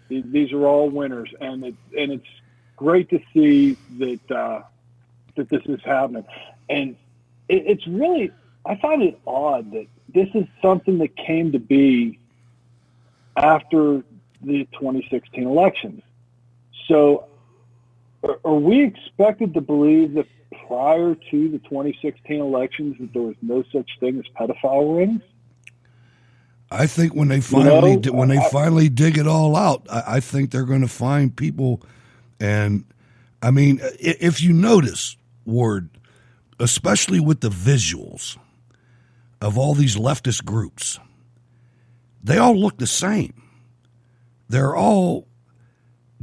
These are all winners, and it's great to see that this is happening. And it's really, I find it odd that this is something that came to be after the 2016 elections. So are we expected to believe that prior to the 2016 elections that there was no such thing as pedophile rings? I think when they finally dig it all out, I think they're going to find people. And I mean, if you notice, Ward, especially with the visuals of all these leftist groups, they all look the same. They're all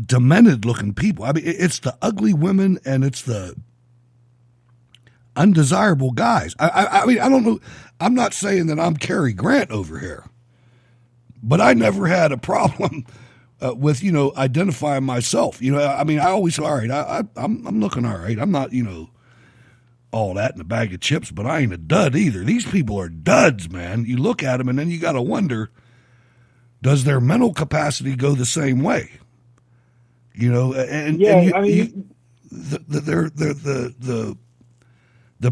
demented-looking people. I mean, it's the ugly women and it's the undesirable guys. I mean, I don't know. I'm not saying that I'm Cary Grant over here, but I never had a problem with, identifying myself. I mean, I always, all right, I'm looking all right. I'm not, all that in a bag of chips, but I ain't a dud either. These people are duds, man. You look at them and then you got to wonder, does their mental capacity go the same way? The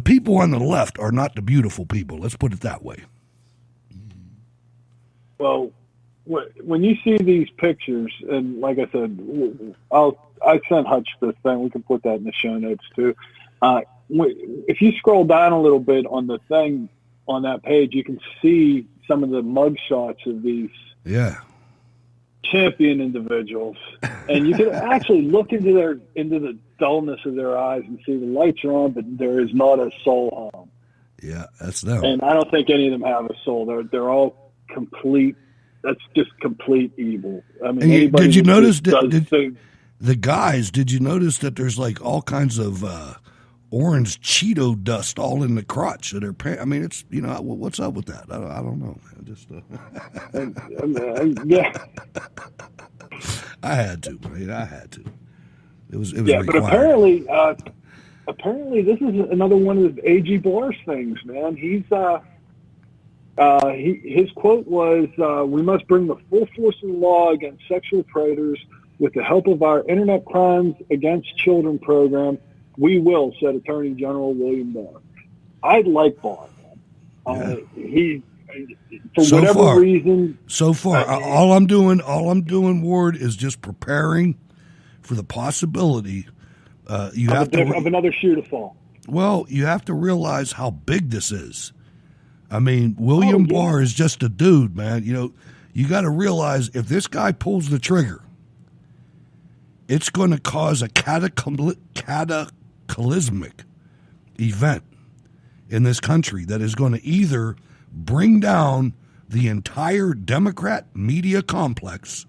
people on the left are not the beautiful people. Let's put it that way. Well, when you see these pictures, and like I said, I sent Hutch this thing. We can put that in the show notes too. If you scroll down a little bit on the thing on that page, you can see some of the mug shots of these champion individuals, and you can actually look into the dullness of their eyes and see the lights are on, but there is not a soul home. Yeah, that's them. And I don't think any of them have a soul. They're all complete. That's just complete evil. I mean, did you notice the guys? Did you notice that there's like all kinds of orange Cheeto dust all in the crotch of their pants? I mean, it's what's up with that? I don't know. Just yeah. I had to, man. I had to. It was required. But apparently this is another one of the A.G. Barr's things, man. His quote was, "We must bring the full force of the law against sexual predators with the help of our Internet Crimes Against Children program. We will," said Attorney General William Barr. I like Barr. He, for whatever reason. So far, all I'm doing, Ward, is just preparing for the possibility. Of another shoe to fall. Well, you have to realize how big this is. I mean, William Barr is just a dude, man. You got to realize if this guy pulls the trigger, it's going to cause a cataclysmic event in this country that is going to either bring down the entire Democrat media complex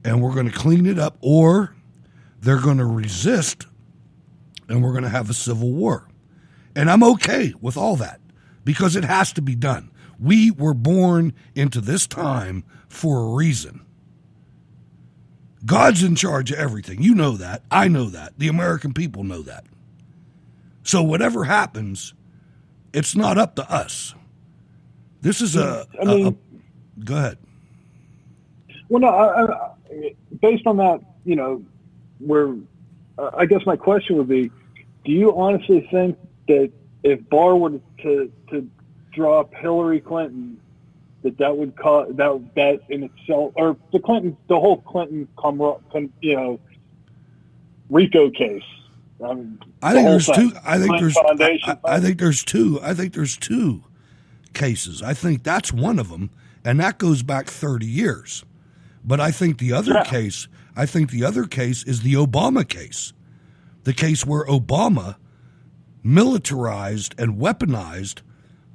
and we're going to clean it up, or they're going to resist and we're going to have a civil war. And I'm okay with all that because it has to be done. We were born into this time for a reason. God's in charge of everything. You know that. I know that. The American people know that. So whatever happens, it's not up to us. This is go ahead. Well, no, based on that, I guess my question would be, do you honestly think that if Barr were to drop Hillary Clinton, that would cause that in itself, or the whole Clinton, RICO case, I think there's two. I think there's two cases. I think that's one of them, and that goes back 30 years. But I think the other case. I think the other case is the Obama case, the case where Obama militarized and weaponized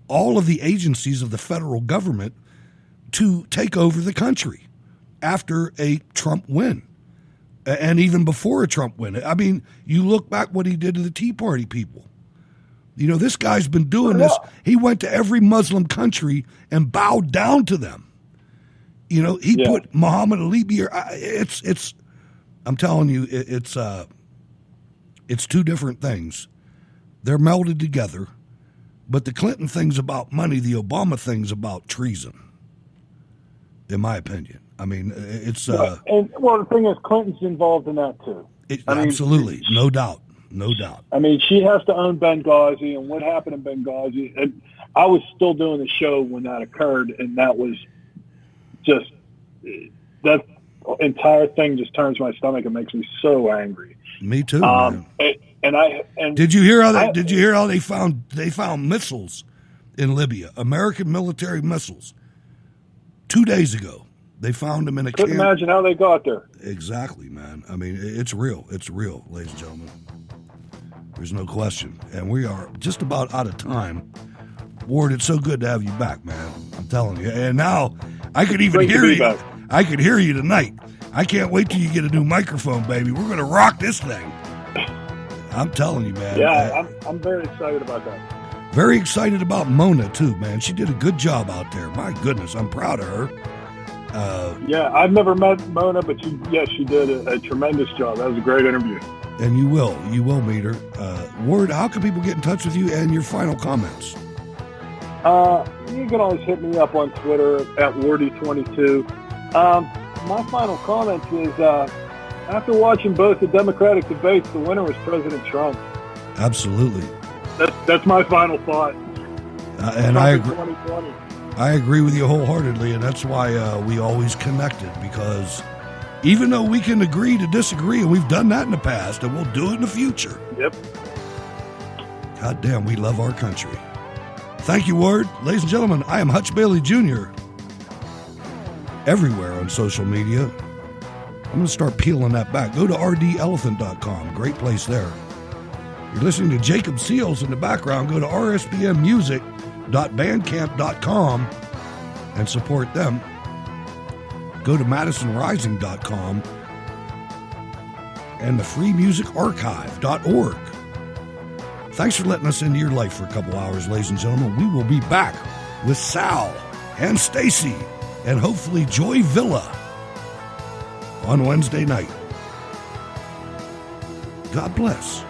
all of the agencies of the federal government to take over the country after a Trump win. And even before a Trump win. I mean, you look back what he did to the Tea Party people. You know, this guy's been doing this. He went to every Muslim country and bowed down to them. You know, he put Muhammad Ali. It's. I'm telling you, it's two different things. They're melded together. But the Clinton thing's about money. The Obama thing's about treason, in my opinion. I mean, it's... the thing is, Clinton's involved in that, too. Absolutely. No doubt. No doubt. I mean, she has to own Benghazi, and what happened in Benghazi... And I was still doing the show when that occurred, and that was just... That entire thing just turns my stomach and makes me so angry. Me too. Did you hear how they found missiles in Libya, American military missiles, 2 days ago? They found them in a camp. Couldn't imagine how they got there. Exactly, man. I mean, it's real. It's real, ladies and gentlemen. There's no question. And we are just about out of time. Ward, it's so good to have you back, man. I'm telling you. And now I could even hear you. Back. I could hear you tonight. I can't wait till you get a new microphone, baby. We're going to rock this thing. I'm telling you, man. Yeah, I'm very excited about that. Very excited about Mona, too, man. She did a good job out there. My goodness, I'm proud of her. I've never met Mona, but she did a tremendous job. That was a great interview. And you will meet her. Ward, how can people get in touch with you and your final comments? You can always hit me up on Twitter at Wardy22. My final comments is, after watching both the Democratic debates, the winner was President Trump. Absolutely. That's my final thought. And I agree. I agree with you wholeheartedly, and that's why we always connected, because even though we can agree to disagree, and we've done that in the past, and we'll do it in the future. Yep. God damn, we love our country. Thank you, Ward. Ladies and gentlemen, I am Hutch Bailey Jr. Everywhere on social media. I'm going to start peeling that back. Go to rdelephant.com. Great place there. You're listening to Jacob Seals in the background. Go to rsbmmusic.bandcamp.com and support them. Go to madisonrising.com and the freemusicarchive.org. Thanks for letting us into your life for a couple hours, ladies and gentlemen. We will be back with Sal and Stacy and hopefully Joy Villa on Wednesday night. God bless.